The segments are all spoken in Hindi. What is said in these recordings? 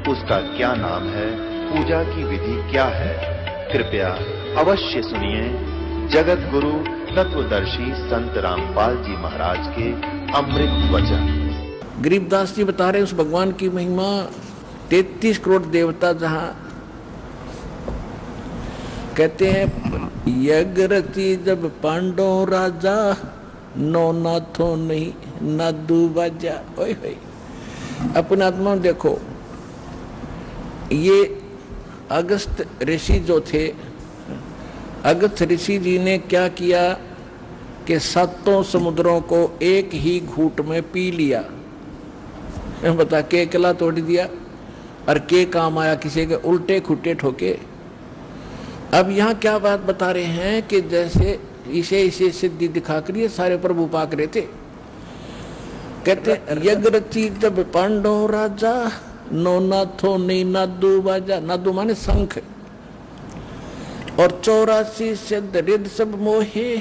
उसका क्या नाम है, पूजा की विधि क्या है, कृपया अवश्य सुनिए जगत गुरु तत्वदर्शी संत रामपाल जी महाराज के अमृत वचन। गरीबदास जी बता रहे हैं उस भगवान की महिमा। 33 करोड़ देवता जहां कहते हैं यज्ञ रची जब पांडव राजा, नो नाथो नहीं नादू बाजा। ओए होए, अपने आत्मा में देखो, ये अगस्त ऋषि जो थे, अगस्त ऋषि जी ने क्या किया कि 7 समुद्रों को एक ही घूंट में पी लिया। बता के किला तोड़ दिया और के काम आया किसी के उल्टे खुट्टे ठोके। अब यहाँ क्या बात बता रहे हैं कि जैसे इसे सिद्धि दिखाकर ये सारे प्रभु पाक रहे थे। कहते यज्ञ रची जब पांडव राजा, नो नाथो नहीं नादू बाजा। नादू माने शंख। और 84 सिद्ध रिद सब मोहे,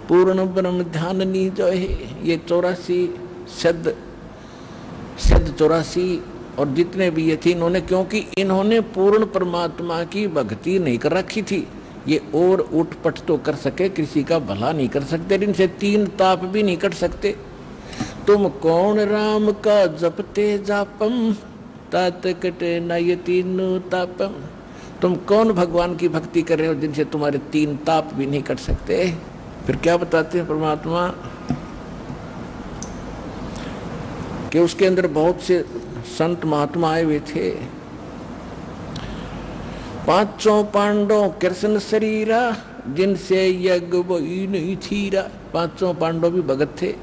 पूर्ण ब्रह्म ध्यान नी जो है। ये 84 सिद्ध 84 और जितने भी ये थे इन्होंने, क्योंकि इन्होंने पूर्ण परमात्मा की भक्ति नहीं कर रखी थी। ये और उठपट तो कर सके, किसी का भला नहीं कर सकते, इनसे 3 ताप भी नहीं कट सकते। तुम कौन राम का जपते जापम, तात कटे न ये 3 तापम। तुम कौन भगवान की भक्ति कर रहे हो जिनसे तुम्हारे 3 ताप भी नहीं कट सकते। फिर क्या बताते हैं परमात्मा कि उसके अंदर बहुत से संत महात्मा आए हुए थे। 5 पांडव कृष्ण शरीरा, जिनसे यज्ञ वही नहीं थीरा। 5 पांडव भी भगत थे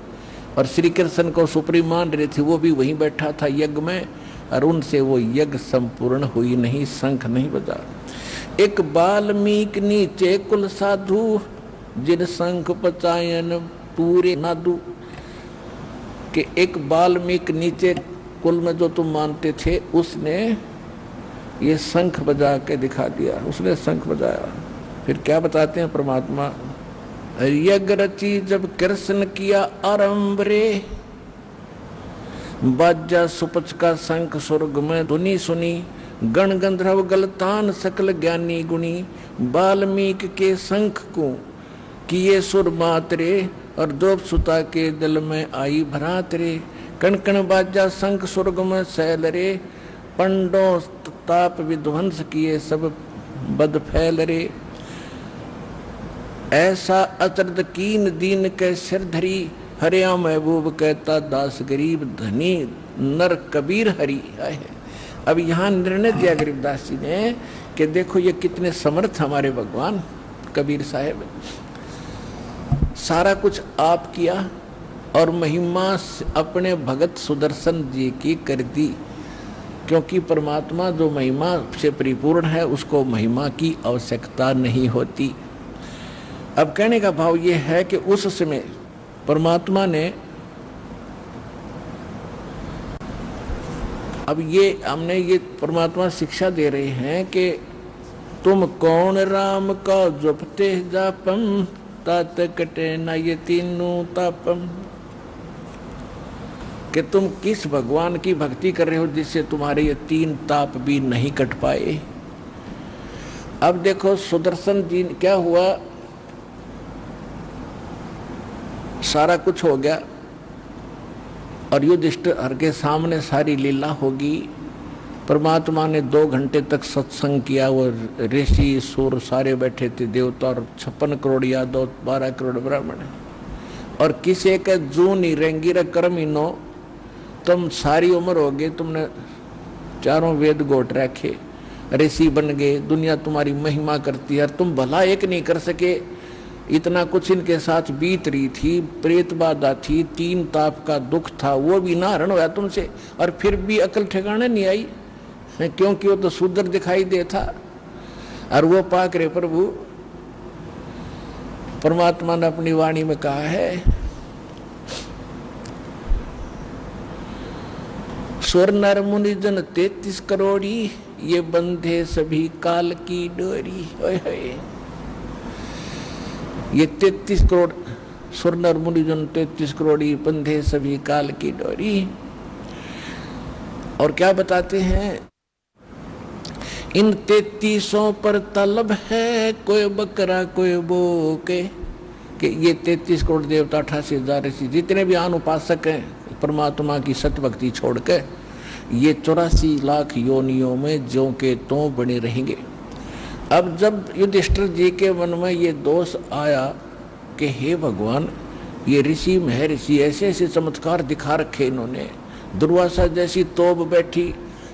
और श्री कृष्ण को सुप्रीम मान रहे थे। वो भी वहीं बैठा था यज्ञ में और उनसे वो यज्ञ संपूर्ण हुई नहीं, शंख नहीं बजा। एक बाल्मीक नीचे कुल साधु, जिन शंख पचायन पूरे नादू। कि एक बाल्मीक नीचे कुल में जो तुम मानते थे, उसने ये शंख बजा के दिखा दिया। उसने शंख बजाया। फिर क्या बताते हैं परमात्मा, यज्ञ रची जब कृष्ण किया आरंभ रे, बाजा सुपच का शंख स्वर्ग में धुनी सुनी। गण गंधर्व गलतान सकल ज्ञानी गुणी, बाल्मीक के शंख को किए सुर मातरे, और द्रौपदी सुता के दिल में आई भ्रात रे। कण कण बाजा शंख स्वर्ग में सैल रे, पंडों ताप विध्वंस किए सब बद फैल रे। ऐसा अचरद कीन दीन के सिर धरी, हरिया महबूब कहता दास गरीब धनी, नर कबीर हरि। अब यहाँ निर्णय दिया गरीबदास जी ने कि देखो ये कितने समर्थ हमारे भगवान कबीर साहेब। सारा कुछ आप किया और महिमा अपने भगत सुदर्शन जी की कर दी, क्योंकि परमात्मा जो महिमा से परिपूर्ण है उसको महिमा की आवश्यकता नहीं होती। अब कहने का भाव ये है कि उस समय परमात्मा ने, अब ये हमने ये परमात्मा शिक्षा दे रहे हैं कि तुम कौन राम का जपते जापम, तात कटे न ये 3 तापम। कि तुम किस भगवान की भक्ति कर रहे हो जिससे तुम्हारे ये 3 ताप भी नहीं कट पाए। अब देखो सुदर्शन जी क्या हुआ, सारा कुछ हो गया और युधिष्ठिर के सामने सारी लीला होगी। परमात्मा ने 2 घंटे तक सत्संग किया। वो ऋषि सुर सारे बैठे थे, देवता और 56 करोड़ यादव, 12 करोड़ ब्राह्मण। और किसी का जू नहीं रेंगी रे कर्म ही नो, तुम सारी उम्र हो गई, तुमने 4 वेद गोट रखे, ऋषि बन गए, दुनिया तुम्हारी महिमा करती है, तुम भला एक नहीं कर सके। इतना कुछ इनके साथ बीत रही थी, प्रेत बाधा थी, 3 ताप का दुख था, वो भी ना हरण हुआ तुमसे, और फिर भी अकल ठिकाने नहीं आई, क्योंकि वो तो सुंदर दिखाई दे था। और वो पाक रे प्रभु परमात्मा ने अपनी वाणी में कहा है, स्वर नर मुनि जन 33 करोड़ी, ये बंधे सभी काल की डोरी। ओए होए, ये 33 करोड़ स्वर नर मुनि जन 33 करोड़ी, बंधे सभी काल की डोरी। और क्या बताते हैं, इन 3300 पर तलब है, कोई बकरा कोई बोके। कि ये 33 करोड़ देवता, 88,000 ऋषि, जितने भी आन उपासक हैं परमात्मा की सत्य भक्ति छोड़ के, ये 84 लाख योनियों में ज्यों के त्यों बने रहेंगे। अब जब युधिष्ठिर जी के मन में ये दोष आया कि हे भगवान, ये ऋषि महर्षि ऐसे ऐसे चमत्कार दिखा रखे इन्होंने, दुर्वासा जैसी तोब बैठी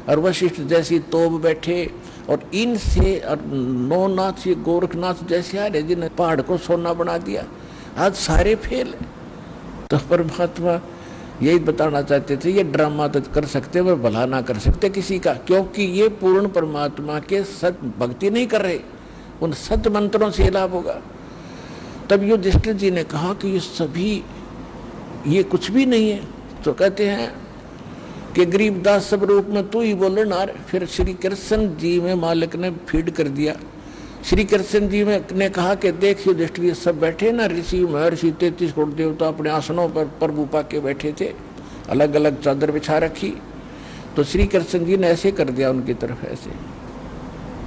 और वशिष्ठ जैसी तोब बैठे, और इनसे और नौनाथ ये गोरखनाथ जैसे आ रहे जिन्हें पहाड़ को सोना बना दिया, आज सारे फेल। तो परमात्मा यही बताना चाहते थे, ये ड्रामा तो कर सकते पर भला ना कर सकते किसी का, क्योंकि ये पूर्ण परमात्मा के सत्य भक्ति नहीं कर रहे, उन सत्य मंत्रों से लाभ होगा। तब युधिष्ठिर जी ने कहा कि ये सभी ये कुछ भी नहीं है। तो कहते हैं कि गरीबदास सब रूप में तू ही बोले नार। फिर श्री कृष्ण जी में मालिक ने फीड कर दिया। श्री कृष्ण जी ने कहा कि देख युधिष्ठिर सब बैठे ना, ऋषि महर्षि 33 करोड़ देवता अपने आसनों पर प्रभु पाके बैठे थे, अलग अलग चादर बिछा रखी। तो श्री कृष्ण जी ने ऐसे कर दिया उनकी तरफ ऐसे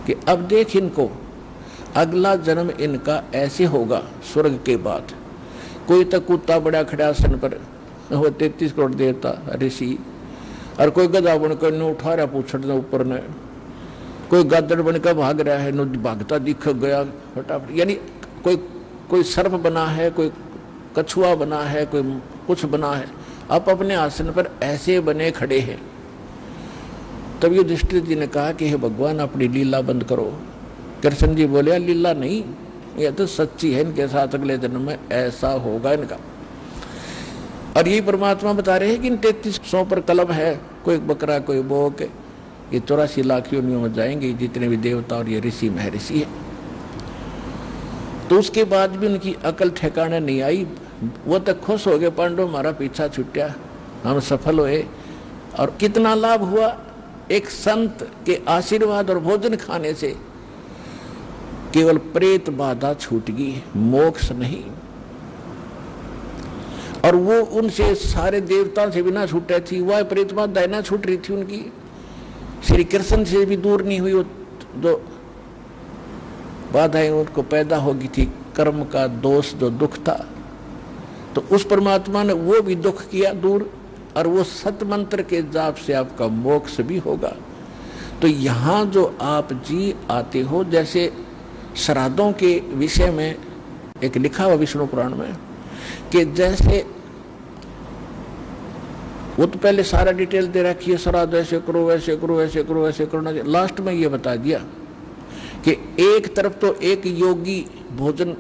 कि अब देख इनको, अगला जन्म इनका ऐसे होगा स्वर्ग के बाद। कोई तो कुत्ता बड़ा खड़ा आसन पर, वो 33 करोड़ देवता ऋषि, और कोई गधा बनकर ने उठा रहा पूछड़ ऊपर ने, कोई गादड़ बनकर भाग रहा है, भागता दिख गया फटाफट। यानी कोई सर्प बना है, कोई कछुआ बना है, कोई कुछ बना है, आप अपने आसन पर ऐसे बने खड़े हैं। तब युधिष्ठिर जी ने कहा कि हे भगवान अपनी लीला बंद करो। कृष्ण जी बोले लीला नहीं, यह तो सच्ची है, इनके साथ अगले जन्म में ऐसा होगा इनका। और यही परमात्मा बता रहे हैं कि इन 3300 पर कलम है, कोई बकरा कोई बोक, ये 84 लाख योनियों में जाएंगे जितने भी देवता और ये ऋषि महर्षि है। तो उसके बाद भी उनकी अकल ठिकाने नहीं आई, वो तक खुश हो गए, पांडव हमारा पीछा छूटा, हम सफल हुए। और कितना लाभ हुआ, एक संत के आशीर्वाद और भोजन खाने से केवल प्रेत बाधा छूट गई, मोक्ष नहीं। और वो उनसे सारे देवताओं से भी ना छूटे थी, वह प्रेत बाधा ना छूट रही थी उनकी, श्री कृष्ण से भी दूर नहीं हुई। जो बाधाएं उनको पैदा होगी थी, कर्म का दोष जो दुख था, तो उस परमात्मा ने वो भी दुख किया दूर, और वो सत मंत्र के जाप से आपका मोक्ष भी होगा। तो यहाँ जो आप जी आते हो, जैसे श्राद्धों के विषय में एक लिखा हुआ विष्णु पुराण में कि जैसे वो तो पहले सारा डिटेल दे रखी है, श्राद्ध ऐसे करो वैसे करो वैसे करो वैसे करना चाहिए, लास्ट में ये बता दिया कि एक तरफ तो एक योगी भोजन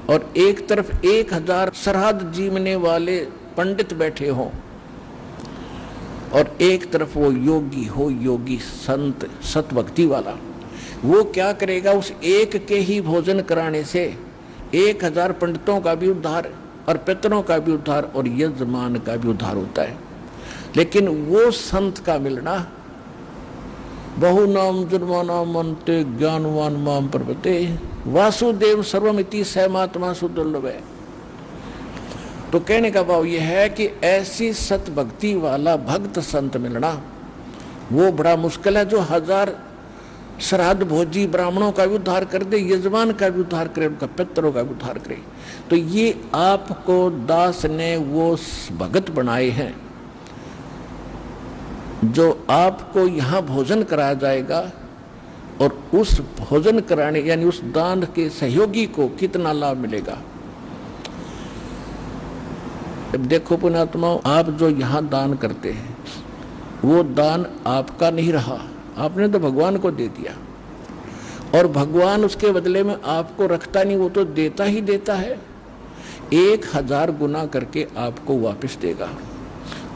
और एक तरफ 1000 श्राद्ध जीवने वाले पंडित बैठे हों, और एक तरफ वो योगी हो, योगी संत सत भक्ति वाला। वो क्या करेगा, उस एक के ही भोजन कराने से 1000 पंडितों का भी उद्धार और पितरों का भी उद्धार और यजमान का भी उद्धार होता है। लेकिन वो संत का मिलना, बहु नाम जन्मानाम अन्ते ज्ञानवान माम प्रपते वासुदेव सर्वमिति सहमात्मा सुदुर्लभ है। तो कहने का भाव यह है कि ऐसी सत भक्ति वाला भक्त संत मिलना वो बड़ा मुश्किल है, जो 1000 श्राद्ध भोजी ब्राह्मणों का भी उद्धार कर दे, यजमान का भी उद्धार करे, उनका पितरों का भी उद्धार करे। तो ये आपको दास ने वो भगत बनाए हैं जो आपको यहाँ भोजन कराया जाएगा, और उस भोजन कराने यानी उस दान के सहयोगी को कितना लाभ मिलेगा। अब देखो पुण्यात्माओं, आप जो यहाँ दान करते हैं वो दान आपका नहीं रहा, आपने तो भगवान को दे दिया, और भगवान उसके बदले में आपको रखता नहीं, वो तो देता ही देता है, 1000 गुना करके आपको वापस देगा।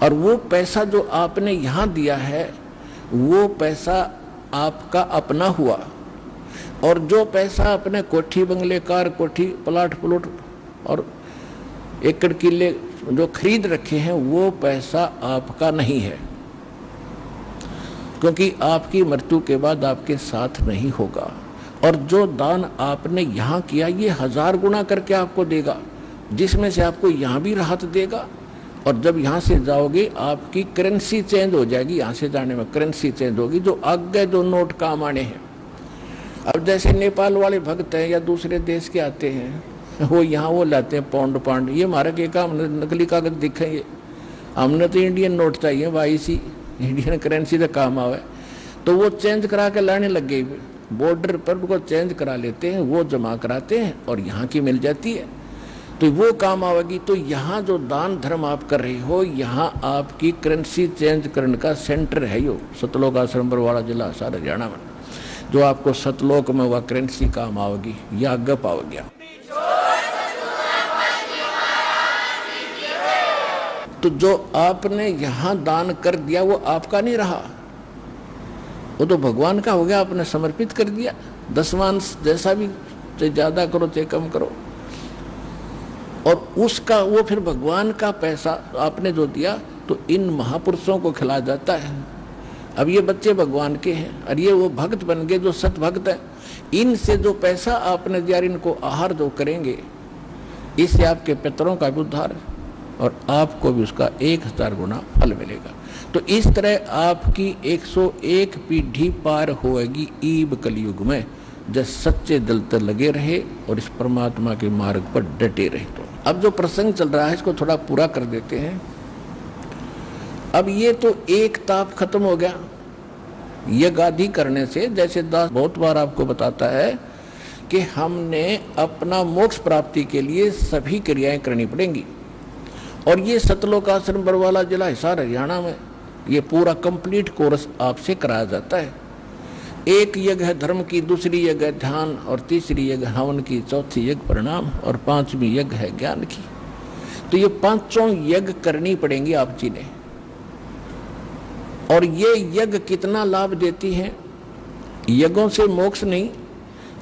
और वो पैसा जो आपने यहाँ दिया है वो पैसा आपका अपना हुआ, और जो पैसा अपने कोठी बंगले कार कोठी प्लाट प्लॉट और एकड़ किले जो खरीद रखे हैं वो पैसा आपका नहीं है, क्योंकि आपकी मृत्यु के बाद आपके साथ नहीं होगा। और जो दान आपने यहाँ किया ये 1000 गुना करके आपको देगा, जिसमें से आपको यहाँ भी राहत देगा, और जब यहाँ से जाओगे आपकी करेंसी चेंज हो जाएगी, यहाँ से जाने में करेंसी चेंज होगी, जो आगे जो नोट काम आने हैं अब जैसे नेपाल वाले भक्त हैं या दूसरे देश के आते हैं, वो यहाँ वो लाते हैं पौंड पांड, ये हमारा के काम नकली कागज दिखेंगे, हमने तो इंडियन नोट चाहिए, वाईसी इंडियन करेंसी से काम आवे। तो वो चेंज करा के लाने लग गई, बॉर्डर पर उनको चेंज करा लेते हैं, वो जमा कराते हैं और यहाँ की मिल जाती है, तो वो काम आवेगी। तो यहाँ जो दान धर्म आप कर रहे हो, यहाँ आपकी करेंसी चेंज करने का सेंटर है यो सतलोक आश्रम बरवाड़ा जिला सारा हरियाणा में, जो आपको सतलोक में वह करेंसी काम आवेगी या आगे पाओगे। तो जो आपने यहाँ दान कर दिया वो आपका नहीं रहा, वो तो भगवान का हो गया, आपने समर्पित कर दिया। दसवांश जैसा भी, चाहे ज्यादा करो चाहे कम करो, और उसका वो फिर भगवान का पैसा आपने जो दिया तो इन महापुरुषों को खिला जाता है। अब ये बच्चे भगवान के हैं और ये वो भक्त बन गए जो सत भक्त है। इनसे जो पैसा आपने दिया, इनको आहार जो करेंगे, इससे आपके पितरों का भी उद्धार और आपको भी उसका 1000 गुना फल मिलेगा। तो इस तरह आपकी 101 पीढ़ी पार होएगी ईब कलयुग में, जब सच्चे दिल से लगे रहे और इस परमात्मा के मार्ग पर डटे रहे। तो अब जो प्रसंग चल रहा है इसको थोड़ा पूरा कर देते हैं। अब ये तो एक ताप खत्म हो गया यज्ञ आदि करने से। जैसे दास बहुत बार आपको बताता है कि हमने अपना मोक्ष प्राप्ति के लिए सभी क्रियाएं करनी पड़ेंगी, और ये सतलोक आश्रम बरवाला जिला हिसार हरियाणा में ये पूरा कंप्लीट कोर्स आपसे कराया जाता है। एक यज्ञ है धर्म की, दूसरी यज्ञ है ध्यान, और तीसरी यज्ञ हवन की, चौथी यज्ञ परिणाम, और 5वीं यज्ञ है ज्ञान की। तो ये 5 यज्ञ करनी पड़ेंगी आप जी ने। और ये यज्ञ कितना लाभ देती हैं? यज्ञों से मोक्ष नहीं,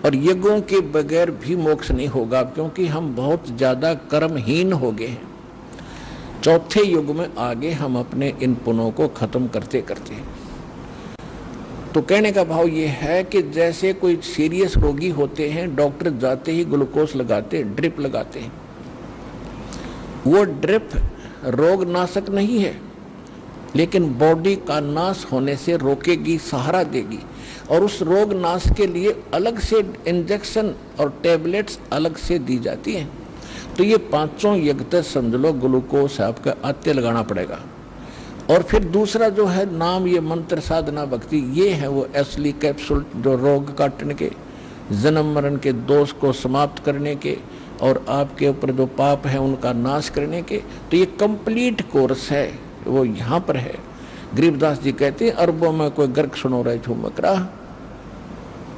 और यज्ञों के बगैर भी मोक्ष नहीं होगा, क्योंकि हम बहुत ज्यादा कर्महीन हो गए हैं। चौथे युग में आगे हम अपने इन पुण्यों को खत्म करते करते हैं। तो कहने का भाव ये है कि जैसे कोई सीरियस रोगी होते हैं, डॉक्टर जाते ही ग्लूकोज लगाते, ड्रिप लगाते हैं। वो ड्रिप रोग नाशक नहीं है, लेकिन बॉडी का नाश होने से रोकेगी, सहारा देगी, और उस रोग नाश के लिए अलग से इंजेक्शन और टैबलेट्स अलग से दी जाती हैं। तो ये 5 यज्ञ तक समझ लो ग्लूकोज आपका आते लगाना पड़ेगा। और फिर दूसरा जो है नाम, ये मंत्र साधना भक्ति, ये है वो असली कैप्सूल जो रोग काटने के, जन्म मरण के दोष को समाप्त करने के, और आपके ऊपर जो पाप है उनका नाश करने के। तो ये कंप्लीट कोर्स है, वो यहाँ पर है। गरीबदास जी कहते हैं अरबों में कोई गर्क सुनो रहे झुमक रहा।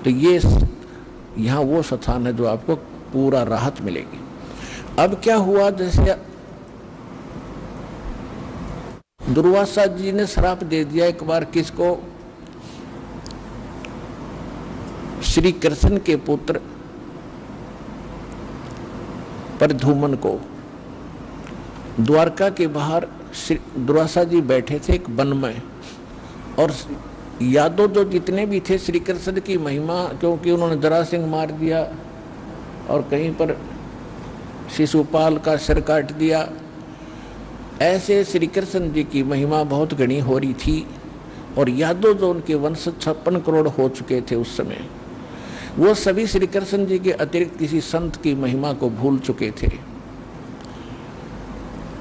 तो ये यहाँ वो स्थान है जो आपको पूरा राहत मिलेगी। अब क्या हुआ, जैसे दुर्वासा जी ने श्राप दे दिया एक बार, किसको? श्री कृष्ण के पुत्र प्रद्युम्न को। द्वारका के बाहर दुर्वासा जी बैठे थे एक वन में, और यादव जो जितने भी थे श्री कृष्ण की महिमा, क्योंकि उन्होंने जरासिंह मार दिया और कहीं पर शिशुपाल का सिर काट दिया, ऐसे श्री कृष्ण जी की महिमा बहुत घनी हो रही थी। और यादव जो उनके वंश 56 करोड़ हो चुके थे उस समय, वो सभी श्री कृष्ण जी के अतिरिक्त किसी संत की महिमा को भूल चुके थे,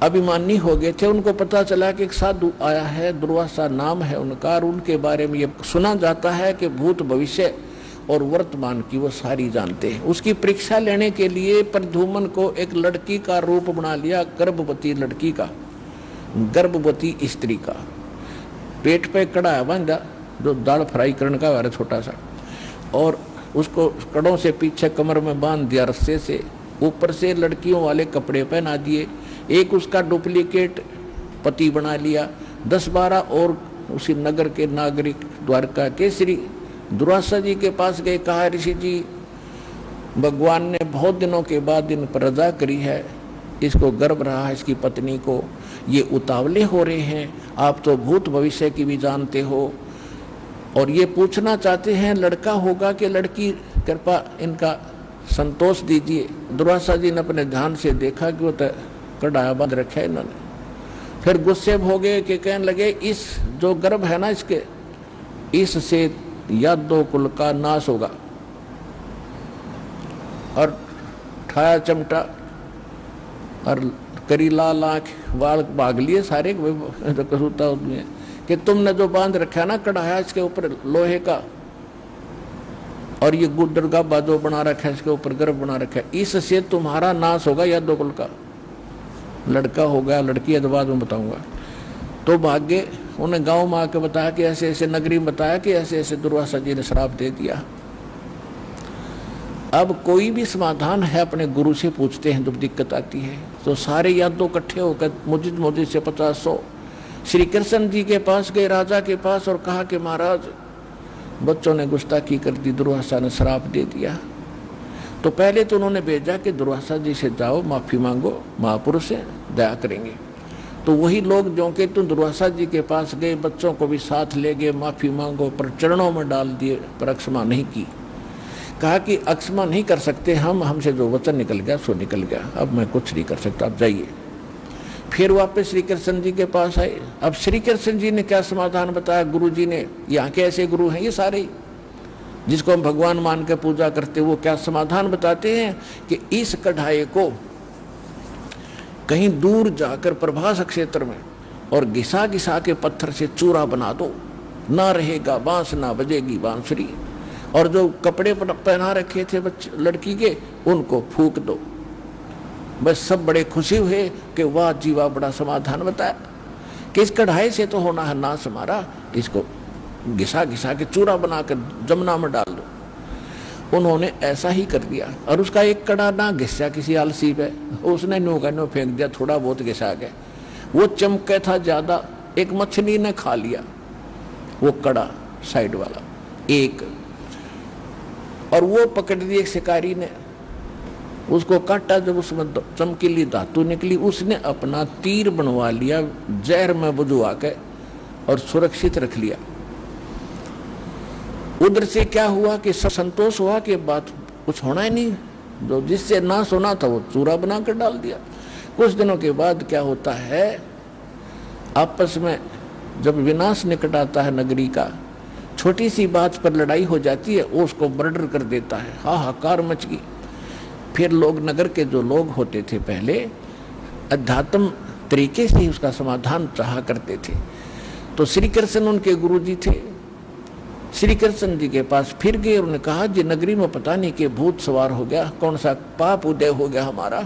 अभिमानी हो गए थे। उनको पता चला कि एक साधु आया है, दुर्वासा नाम है उनका, और उनके बारे में ये सुना जाता है कि भूत भविष्य और वर्तमान की वो सारी जानते हैं। उसकी परीक्षा लेने के लिए प्रद्युम्न को एक लड़की का रूप बना लिया, गर्भवती लड़की का, गर्भवती स्त्री का। पेट पे कड़ा है बांधा, जो दाल फ्राई करने का है छोटा सा, और उसको कड़ों से पीछे कमर में बांध दिया रस्से से, ऊपर से लड़कियों वाले कपड़े पहना दिए, एक उसका डुप्लीकेट पति बना लिया। 10-12 और उसी नगर के नागरिक द्वारका के श्री दुर्वासा जी के पास गए, कहा ऋषि जी भगवान ने बहुत दिनों के बाद इन पर रजा करी है, इसको गर्भ रहा है, इसकी पत्नी को, ये उतावले हो रहे हैं, आप तो भूत भविष्य की भी जानते हो, और ये पूछना चाहते हैं लड़का होगा कि लड़की, कृपा इनका संतोष दीजिए। दुर्वासा जी ने अपने ध्यान से देखा कि वो तो कड़ाया बांध रखा है इन्होंने। फिर गुस्से हो गए कि कहने लगे इस जो गर्भ है ना, इसके इससे यादव कुल का नाश होगा, और ठाया चमटा और करी लाल आंख, वाल भाग लिए सारे कसूता उसमें कि तुमने जो बांध रखा ना कढ़ाया इसके ऊपर लोहे का, और ये गुड्डर का बाजो बना रखा है, इसके ऊपर गर्भ बना रखा है, इससे तुम्हारा नाश होगा या दो कुल का। लड़का होगा लड़की है तो बाद में बताऊंगा। तो भाग्य उन्हें गांव में आके बताया कि ऐसे ऐसे, नगरी में बताया कि ऐसे ऐसे दुर्वासा जी ने श्राप दे दिया। अब कोई भी समाधान है अपने गुरु से पूछते हैं जब दिक्कत आती है, तो सारे यादों इकट्ठे होकर मुझे से 50-100 श्री कृष्ण जी के पास गए, राजा के पास, और कहा कि महाराज बच्चों ने गुस्ताखी कर दी, दुर्वासा ने श्राप दे दिया। तो पहले तो उन्होंने भेजा कि दुर्वासा जी से जाओ माफी मांगो, महापुरुष से दया करेंगे। तो वही लोग जो कि तुम दुर्वासा जी के पास गए, बच्चों को भी साथ ले गए, माफी मांगो, पर चरणों में डाल दिए, पर अक्षमा नहीं की। कहा कि अक्षमा नहीं कर सकते हम, हमसे जो वचन निकल गया सो निकल गया, अब मैं कुछ नहीं कर सकता, आप जाइए। फिर वापस श्री कृष्ण जी के पास आए। अब श्री कृष्ण जी ने क्या समाधान बताया, गुरु जी ने, यहाँ के ऐसे गुरु हैं ये सारे जिसको हम भगवान मान के पूजा करते, वो क्या समाधान बताते हैं कि इस कढ़ाई को कहीं दूर जाकर प्रभास क्षेत्र में और घिसा घिसा के पत्थर से चूरा बना दो, ना रहेगा बांस ना बजेगी बांसुरी, और जो कपड़े पहना रखे थे बच्चे लड़की के उनको फूक दो। बस सब बड़े खुशी हुए कि वाह जीवा, बड़ा समाधान बताया कि इस कढ़ाई से तो होना है नाश हमारा, इसको घिसा घिसा के चूरा बनाकर जमुना में डाल दो। उन्होंने ऐसा ही कर दिया, और उसका एक कड़ा ना घिसा किसी आलसी पे, उसने नो का नो फेंक दिया, थोड़ा बहुत घिसा के, वो चमके था ज्यादा, एक मछली ने खा लिया वो कड़ा साइड वाला एक, और वो पकड़ दिए एक शिकारी ने, उसको काटा, जब उसमें चमकीली धातु निकली, उसने अपना तीर बनवा लिया जहर में बुझवा के और सुरक्षित रख लिया। उधर से क्या हुआ कि संतोष हुआ कि बात कुछ होना ही नहीं, जो जिससे ना सुना था वो चूरा बनाकर डाल दिया। कुछ दिनों के बाद क्या होता है, आपस में जब विनाश निकट आता है नगरी का, छोटी सी बात पर लड़ाई हो जाती है, वो उसको मर्डर कर देता है, हाहाकार मच गई। फिर लोग, नगर के जो लोग होते थे पहले, अध्यात्म तरीके से ही उसका समाधान चाहा करते थे। तो श्री कृष्ण उनके गुरु जी थे, श्री कृष्ण जी के पास फिर गए, उन्होंने कहा जी नगरी में पता नहीं कि भूत सवार हो गया, कौन सा पाप उदय हो गया हमारा,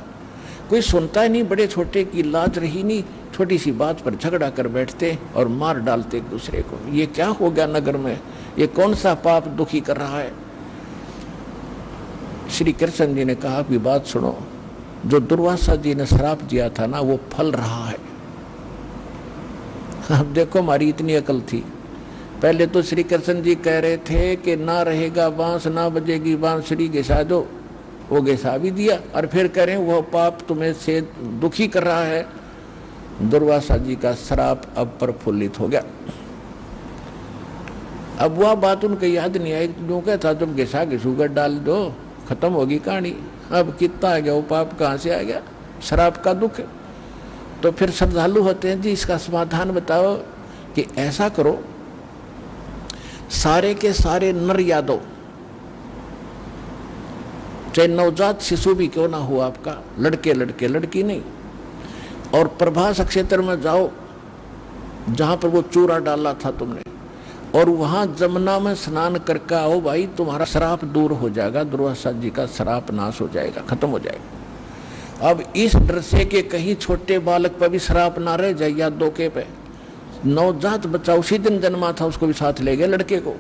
कोई सुनता ही नहीं, बड़े छोटे की लाज रही नहीं, छोटी सी बात पर झगड़ा कर बैठते और मार डालते एक दूसरे को, ये क्या हो गया नगर में, ये कौन सा पाप दुखी कर रहा है। श्री कृष्ण जी ने कहा कि बात सुनो, जो दुर्वासा जी ने श्राप दिया था ना वो फल रहा है। अब देखो हमारी इतनी अकल थी, पहले तो श्री कृष्ण जी कह रहे थे कि ना रहेगा बांस ना बजेगी बांसुरी, घिसा दो, वो घिसा भी दिया, और फिर कह रहे हैं वह पाप तुम्हें से दुखी कर रहा है। दुर्वासा जी का श्राप अब प्रफुल्लित हो गया। अब वह बात उनको याद नहीं आई, जो क्या था, जब घिसा घिसूगर डाल दो खत्म होगी कहानी। अब कितना आ गया वो पाप, कहाँ से आ गया, श्राप का दुख। तो फिर श्रद्धालु होते हैं जी इसका समाधान बताओ कि ऐसा करो, सारे के सारे नर यादव, चाहे नवजात शिशु भी क्यों ना हो आपका, लड़के लड़के लड़की नहीं, और प्रभास क्षेत्र में जाओ जहां पर वो चूरा डाला था तुमने, और वहां जमुना में स्नान करके आओ भाई, तुम्हारा श्राप दूर हो जाएगा, दुर्वासा जी का श्राप नाश हो जाएगा, खत्म हो जाएगा। अब इस डर से कि कहीं छोटे बालक पर भी श्राप ना रह जाए, या धोखे पे नवजात बच्चा उसी दिन जन्मा था उसको भी साथ ले गए लड़के को,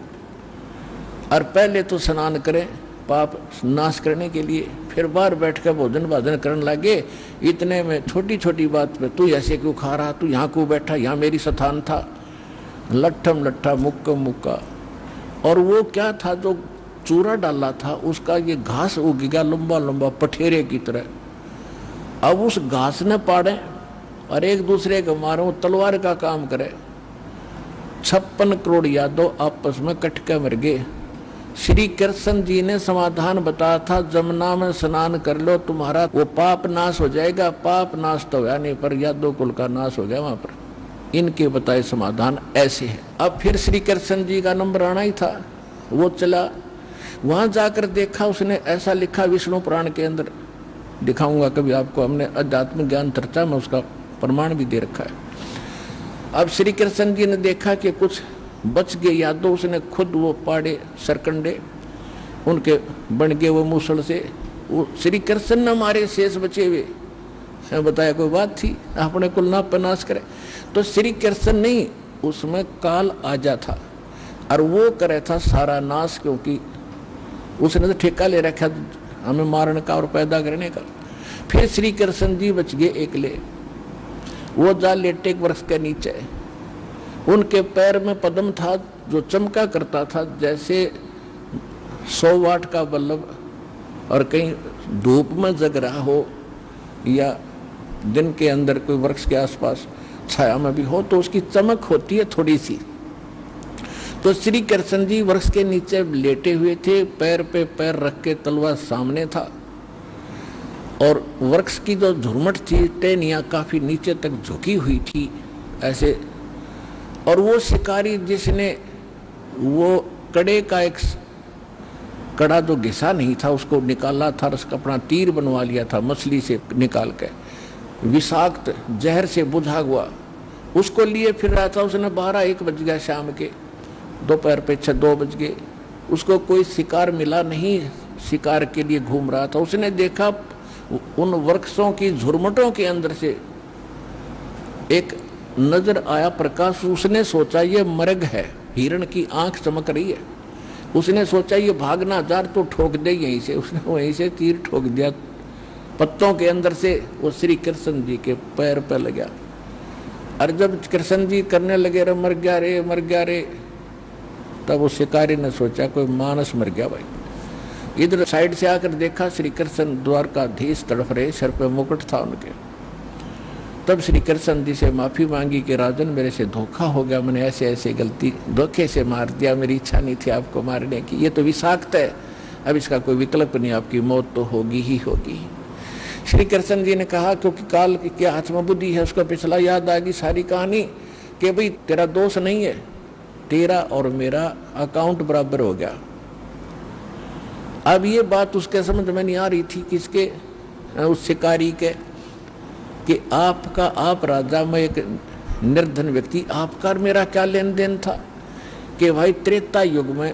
और पहले तो स्नान करें पाप नाश करने के लिए, फिर बाहर बैठ कर भोजन भाजन करने लगे। इतने में छोटी छोटी बात पे तू ऐसे क्यों खा रहा, तू यहाँ क्यों बैठा, यहाँ मेरी स्थान था, लट्ठम लट्ठा मुक्का मुक्का। और वो क्या था, जो चूरा डाला था उसका ये घास उग गया लंबा लंबा पठेरे की तरह। अब उस घास ने पाड़े और एक दूसरे को मारो, तलवार का काम करे। 56 करोड़ यादव आपस में कट के मर गए। श्री कृष्ण जी ने समाधान बताया था, जमुना में स्नान कर लो, तुम्हारा वो पाप नाश हो जाएगा। पाप नाश तो हुआ नहीं, पर यादव कुल का नाश हो गया वहां पर। इनके बताए समाधान ऐसे है। अब फिर श्री कृष्ण जी का नंबर आना ही था, वो चला। वहां जाकर देखा, उसने ऐसा लिखा विष्णु पुराण के अंदर, दिखाऊंगा कभी आपको, हमने अध्यात्म ज्ञान चर्चा में उसका प्रमाण भी दे रखा है। अब श्री कृष्ण जी ने देखा कि कुछ बच गए यादव, उसने खुद वो पाड़े सरकंडे, उनके बन गए वो मूसल से, वो श्री कृष्ण ने हमारे शेष बचे हुए, बताया कोई बात थी, अपने कुल ना प्रनाश करे। तो श्री कृष्ण नहीं, उसमें काल आजा था और वो करे था सारा नाश, क्योंकि उसने तो ठेका ले रखा हमें मारने का और पैदा करने का। फिर श्री कृष्ण जी बच गए एकले, वो जा लेटे एक वृक्ष के नीचे, उनके पैर में पद्म था जो चमका करता था जैसे 100 वाट का बल्ब, और कहीं धूप में जग रहा हो या दिन के अंदर कोई वृक्ष के आसपास छाया में भी हो तो उसकी चमक होती है थोड़ी सी। तो श्री कृष्ण जी वृक्ष के नीचे लेटे हुए थे, पैर पे पैर रख के तलवार सामने था, और वृक्ष की जो झुरमट थी, टहनियां काफी नीचे तक झुकी हुई थी ऐसे। और वो शिकारी जिसने वो कड़े का एक कड़ा जो घिसा नहीं था उसको निकाला था, उसका अपना तीर बनवा लिया था मछली से निकाल के, विषाक्त जहर से बुझा हुआ, उसको लिए फिर रहा था। उसने 12-1 बज गया शाम के, दोपहर पे 2 बज गए, उसको कोई शिकार मिला नहीं, शिकार के लिए घूम रहा था। उसने देखा उन वृक्षों की झुरमुटों के अंदर से एक नजर आया प्रकाश। उसने सोचा ये मृग है, हिरण की आंख चमक रही है। उसने सोचा ये भागना जार तो ठोक दे यहीं से, उसने वहीं से तीर ठोक दिया पत्तों के अंदर से, वो श्री कृष्ण जी के पैर पे लगा। और जब कृष्ण जी करने लगे रे मर गया रे मर गया रे, तब उस शिकारी ने सोचा कोई मानस मर गया भाई। इधर साइड से आकर देखा श्री कृष्ण द्वारकाधीश तड़फ रहे, सर पे मुकुट था उनके। तब श्री कृष्ण जी से माफी मांगी कि राजन मेरे से धोखा हो गया, मैंने ऐसे ऐसे गलती धोखे से मार दिया, मेरी इच्छा नहीं थी आपको मारने की, ये तो विषाक्त है, अब इसका कोई विकल्प नहीं, आपकी मौत तो होगी ही होगी। श्री कृष्ण जी ने कहा क्योंकि काल की क्या हाथ में बुद्धि है, उसका पिछला याद आ गई सारी कहानी कि भाई तेरा दोष नहीं है, तेरा और मेरा अकाउंट बराबर हो गया। अब ये बात उसके समझ में नहीं आ रही थी किसके, उस शिकारी के, कि आपका आप राजा, मैं एक निर्धन व्यक्ति, आपका और मेरा क्या लेन देन था कि भाई त्रेता युग में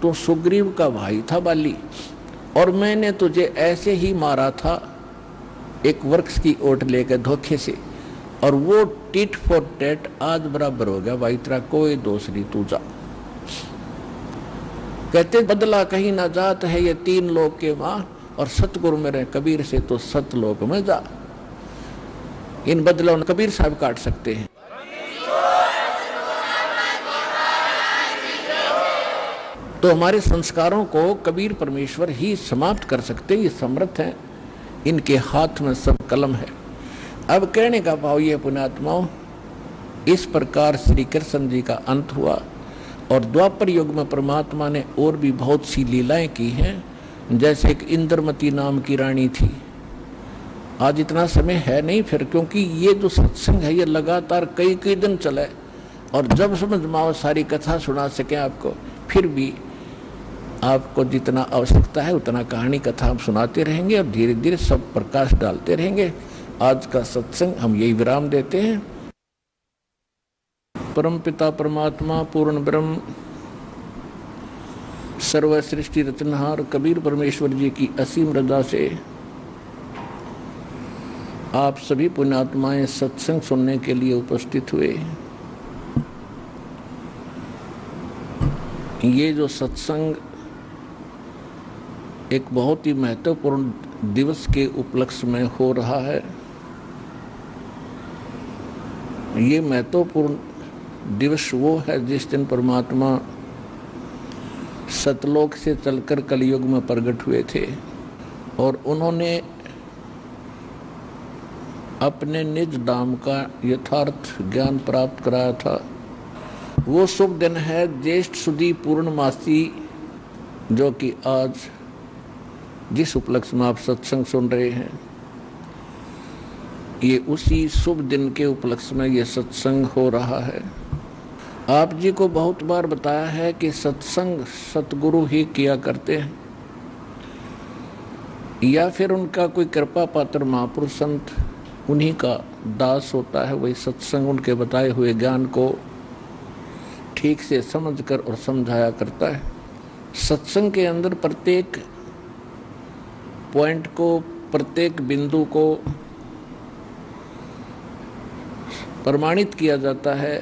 तो सुग्रीव का भाई था बाली, और मैंने तुझे ऐसे ही मारा था एक वृक्ष की ओट लेकर धोखे से, और वो टिट फॉर टैट आज बराबर हो गया भाई, तेरा कोई दोष नहीं, तू जा। कहते बदला कहीं ना जात है ये 3 लोक के मां, और सतगुरु मेरे कबीर से तो सतलोक में जा। इन बदलों कबीर साहब काट सकते हैं। तो हमारे संस्कारों को कबीर परमेश्वर ही समाप्त कर सकते, ये समर्थ हैं, इनके हाथ में सब कलम है। अब कहने का भाव ये पुण्यात्माओं, इस प्रकार श्री कृष्ण जी का अंत हुआ, और द्वापर युग में परमात्मा ने और भी बहुत सी लीलाएं की हैं। जैसे एक इंद्रमती नाम की रानी थी, आज इतना समय है नहीं फिर, क्योंकि ये जो सत्संग है ये लगातार कई दिन चले, और जब समझ में आओ सारी कथा सुना सके आपको, फिर भी आपको जितना आवश्यकता है उतना कहानी कथा हम सुनाते रहेंगे, और धीरे धीरे सब प्रकाश डालते रहेंगे। आज का सत्संग हम यही विराम देते हैं। परम पिता परमात्मा पूर्ण ब्रह्म सर्व सृष्टि रचनहार कबीर परमेश्वर जी की असीम रजा से आप सभी पुण्यात्माएं सत्संग सुनने के लिए उपस्थित हुए। ये जो सत्संग एक बहुत ही महत्वपूर्ण दिवस के उपलक्ष्य में हो रहा है, ये महत्वपूर्ण दिवस वो है जिस दिन परमात्मा सतलोक से चलकर कलयुग में प्रकट हुए थे, और उन्होंने अपने निज धाम का यथार्थ ज्ञान प्राप्त कराया था। वो शुभ दिन है ज्येष्ठ सुदी पूर्णमासी, जो कि आज जिस उपलक्ष्य में आप सत्संग सुन रहे हैं, ये उसी शुभ दिन के उपलक्ष्य में ये सत्संग हो रहा है। आप जी को बहुत बार बताया है कि सत्संग सतगुरु ही किया करते हैं, या फिर उनका कोई कृपा पात्र महापुरुष संत उन्हीं का दास होता है, वही सत्संग उनके बताए हुए ज्ञान को ठीक से समझकर और समझाया करता है। सत्संग के अंदर प्रत्येक पॉइंट को, प्रत्येक बिंदु को प्रमाणित किया जाता है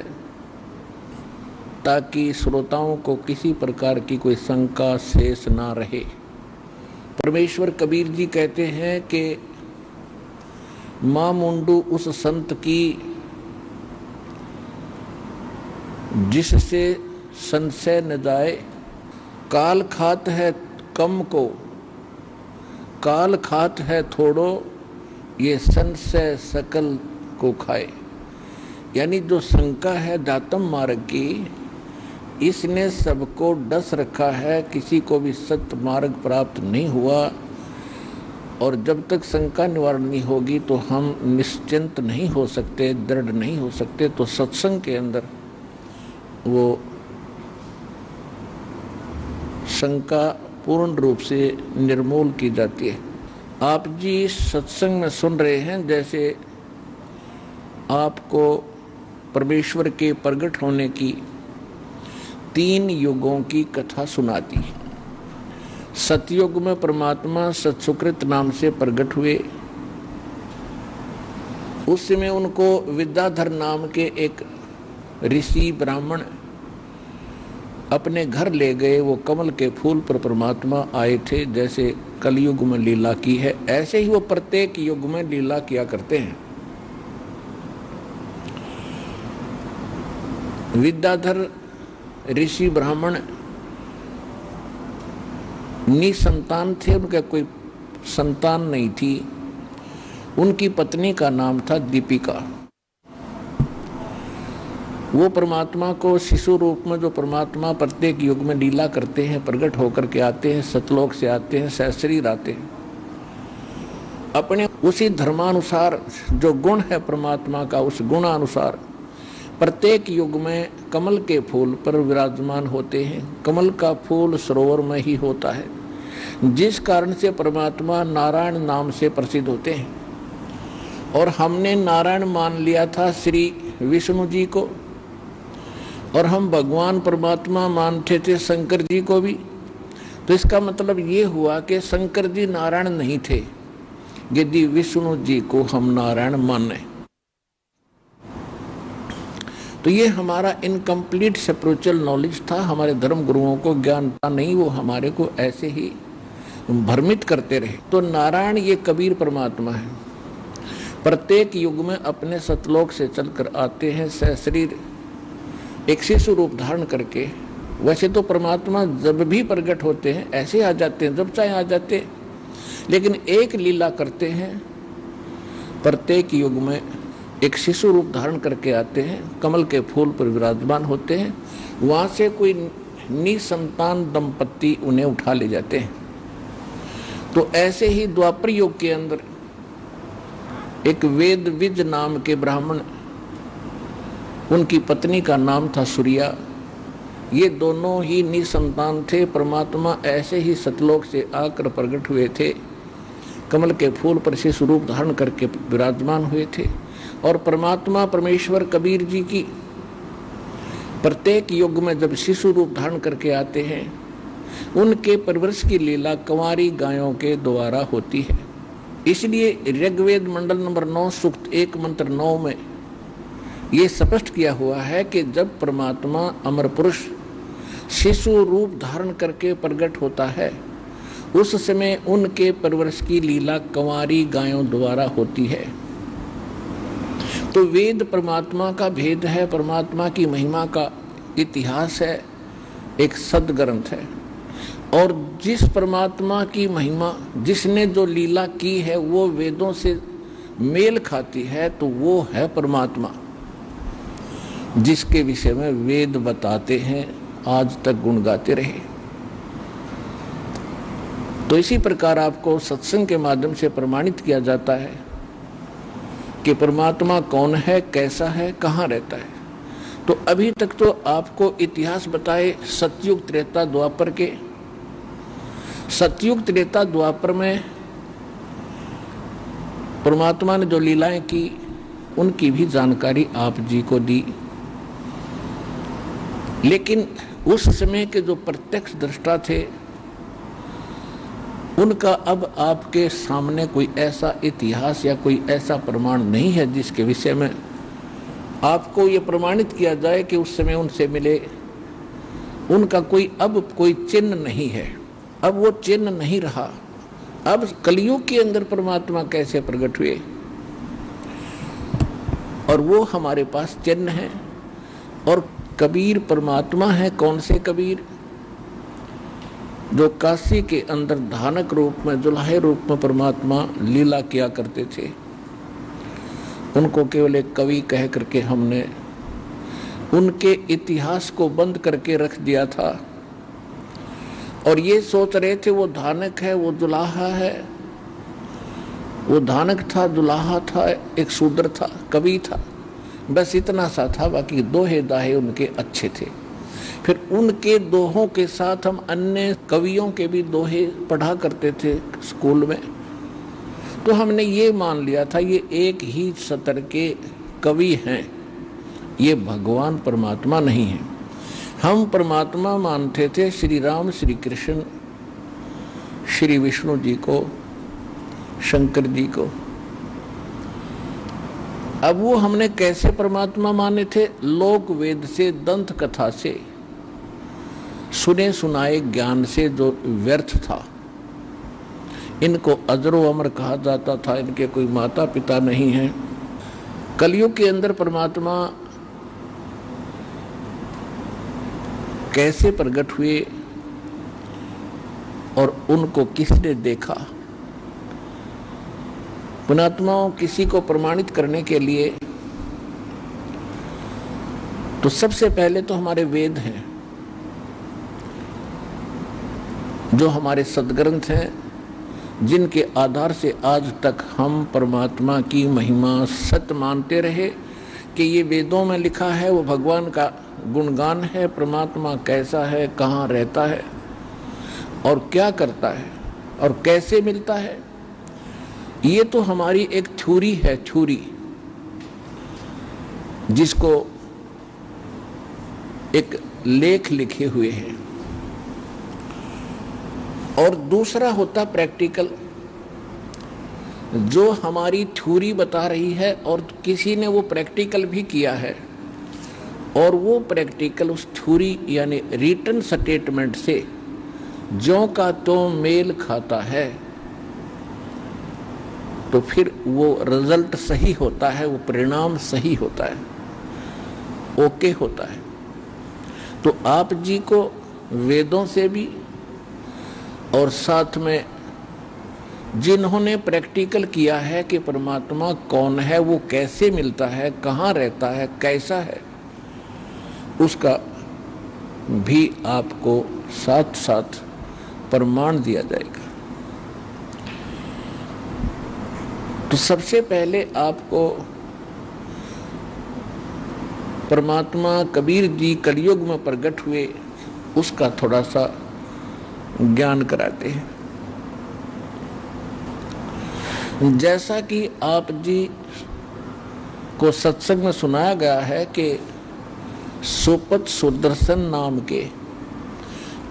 ताकि श्रोताओं को किसी प्रकार की कोई शंका शेष ना रहे। परमेश्वर कबीर जी कहते हैं कि मां मुंडू उस संत की जिससे संशय न जाए, काल खात है कम को काल खात है थोड़ो, ये संशय सकल को खाए। यानी जो शंका है दातम मार्ग की, इसने सबको डस रखा है, किसी को भी सत्य मार्ग प्राप्त नहीं हुआ। और जब तक शंका निवारण नहीं होगी तो हम निश्चिंत नहीं हो सकते, दृढ़ नहीं हो सकते। तो सत्संग के अंदर वो शंका पूर्ण रूप से निर्मूल की जाती है। आप जी सत्संग में सुन रहे हैं, जैसे आपको परमेश्वर के प्रकट होने की 3 युगों की कथा सुनाती है। सतयुग में परमात्मा सत्सुकृत नाम से प्रकट हुए। उस समय उनको विद्याधर नाम के एक ऋषि ब्राह्मण अपने घर ले गए। वो कमल के फूल पर परमात्मा आए थे। जैसे कलयुग में लीला की है, ऐसे ही वो प्रत्येक युग में लीला किया करते हैं। विद्याधर ऋषि ब्राह्मण निसंतान थे, उनका कोई संतान नहीं थी। उनकी पत्नी का नाम था दीपिका। वो परमात्मा को शिशु रूप में, जो परमात्मा प्रत्येक युग में लीला करते हैं, प्रकट होकर के आते हैं, सतलोक से आते हैं, सहशरीर आते हैं, अपने उसी धर्मानुसार जो गुण है परमात्मा का, उस गुणानुसार प्रत्येक युग में कमल के फूल पर विराजमान होते हैं। कमल का फूल सरोवर में ही होता है, जिस कारण से परमात्मा नारायण नाम से प्रसिद्ध होते हैं। और हमने नारायण मान लिया था श्री विष्णु जी को, और हम भगवान परमात्मा मानते थे शंकर जी को भी। तो इसका मतलब ये हुआ कि शंकर जी नारायण नहीं थे यदि विष्णु जी को हम नारायण माने। तो ये हमारा इनकम्प्लीट स्पिरिचुअल नॉलेज था। हमारे धर्म गुरुओं को ज्ञान था नहीं, वो हमारे को ऐसे ही भ्रमित करते रहे। तो नारायण ये कबीर परमात्मा है, प्रत्येक युग में अपने सतलोक से चलकर आते हैं, सहशरीर एक शिशु रूप धारण करके। वैसे तो परमात्मा जब भी प्रकट होते हैं ऐसे आ जाते हैं, जब चाहे आ जाते हैं, लेकिन एक लीला करते हैं, प्रत्येक युग में एक शिशु रूप धारण करके आते हैं, कमल के फूल पर विराजमान होते हैं। वहाँ से कोई निसंतान दंपत्ति उन्हें उठा ले जाते हैं। तो ऐसे ही द्वापर युग के अंदर एक वेद विज नाम के ब्राह्मण, उनकी पत्नी का नाम था सूर्या। ये दोनों ही निसंतान थे। परमात्मा ऐसे ही सतलोक से आकर प्रकट हुए थे, कमल के फूल पर शिशु रूप धारण करके विराजमान हुए थे। और परमात्मा परमेश्वर कबीर जी की प्रत्येक युग में जब शिशु रूप धारण करके आते हैं, उनके परवरिश की लीला कंवारी गायों के द्वारा होती है। इसलिए ऋग्वेद मंडल नंबर 9 सूक्त 1 मंत्र 9 में ये स्पष्ट किया हुआ है कि जब परमात्मा अमर पुरुष शिशु रूप धारण करके प्रकट होता है, उस समय उनके परवरिश की लीला कंवारी गायों द्वारा होती है। तो वेद परमात्मा का भेद है, परमात्मा की महिमा का इतिहास है, एक सदग्रंथ है। और जिस परमात्मा की महिमा, जिसने जो लीला की है, वो वेदों से मेल खाती है, तो वो है परमात्मा, जिसके विषय में वेद बताते हैं, आज तक गुण गाते रहे। तो इसी प्रकार आपको सत्संग के माध्यम से प्रमाणित किया जाता है कि परमात्मा कौन है, कैसा है, कहाँ रहता है। तो अभी तक तो आपको इतिहास बताए सतयुग त्रेता द्वापर के। सतयुग त्रेता द्वापर में परमात्मा ने जो लीलाएं की उनकी भी जानकारी आप जी को दी, लेकिन उस समय के जो प्रत्यक्ष दृष्टा थे उनका अब आपके सामने कोई ऐसा इतिहास या कोई ऐसा प्रमाण नहीं है जिसके विषय में आपको ये प्रमाणित किया जाए कि उस समय उनसे मिले। उनका अब कोई चिन्ह नहीं है, अब वो चिन्ह नहीं रहा। अब कलयुग के अंदर परमात्मा कैसे प्रकट हुए और वो हमारे पास चिन्ह है। और कबीर परमात्मा है। कौन से कबीर? जो काशी के अंदर धानक रूप में, जुलाहे रूप में परमात्मा लीला किया करते थे। उनको केवल एक कवि कह करके हमने उनके इतिहास को बंद करके रख दिया था और ये सोच रहे थे वो धानक है, वो जुलाहा है। वो धानक था, जुलाहा था, एक शूद्र था, कवि था, बस इतना सा था। बाकी दोहे दाहे उनके अच्छे थे। फिर उनके दोहों के साथ हम अन्य कवियों के भी दोहे पढ़ा करते थे स्कूल में, तो हमने ये मान लिया था ये एक ही सतर के कवि हैं, ये भगवान परमात्मा नहीं है। हम परमात्मा मानते थे श्री राम, श्री कृष्ण, श्री विष्णु जी को, शंकर जी को। अब वो हमने कैसे परमात्मा माने थे? लोक वेद से, दंत कथा से, सुने सुनाए ज्ञान से जो व्यर्थ था। इनको अजरो अमर कहा जाता था, इनके कोई माता पिता नहीं है। कलयुग के अंदर परमात्मा कैसे प्रकट हुए और उनको किसने देखा? पुणात्माओं किसी को प्रमाणित करने के लिए तो सबसे पहले तो हमारे वेद हैं, जो हमारे सदग्रंथ हैं, जिनके आधार से आज तक हम परमात्मा की महिमा सत्य मानते रहे कि ये वेदों में लिखा है, वो भगवान का गुणगान है। परमात्मा कैसा है, कहाँ रहता है और क्या करता है और कैसे मिलता है, ये तो हमारी एक थ्योरी है, थ्योरी जिसको एक लेख लिखे हुए हैं। और दूसरा होता प्रैक्टिकल, जो हमारी थ्योरी बता रही है और किसी ने वो प्रैक्टिकल भी किया है और वो प्रैक्टिकल उस थ्योरी यानी रिटन स्टेटमेंट से ज्यों का तो मेल खाता है, तो फिर वो रिजल्ट सही होता है, वो परिणाम सही होता है, ओके होता है। तो आप जी को वेदों से भी और साथ में जिन्होंने प्रैक्टिकल किया है कि परमात्मा कौन है, वो कैसे मिलता है, कहाँ रहता है, कैसा है, उसका भी आपको साथ साथ प्रमाण दिया जाएगा। तो सबसे पहले आपको परमात्मा कबीर जी कलयुग में प्रकट हुए उसका थोड़ा सा ज्ञान कराते हैं। जैसा कि आप जी को सत्संग में सुनाया गया है कि सुपत सुदर्शन नाम के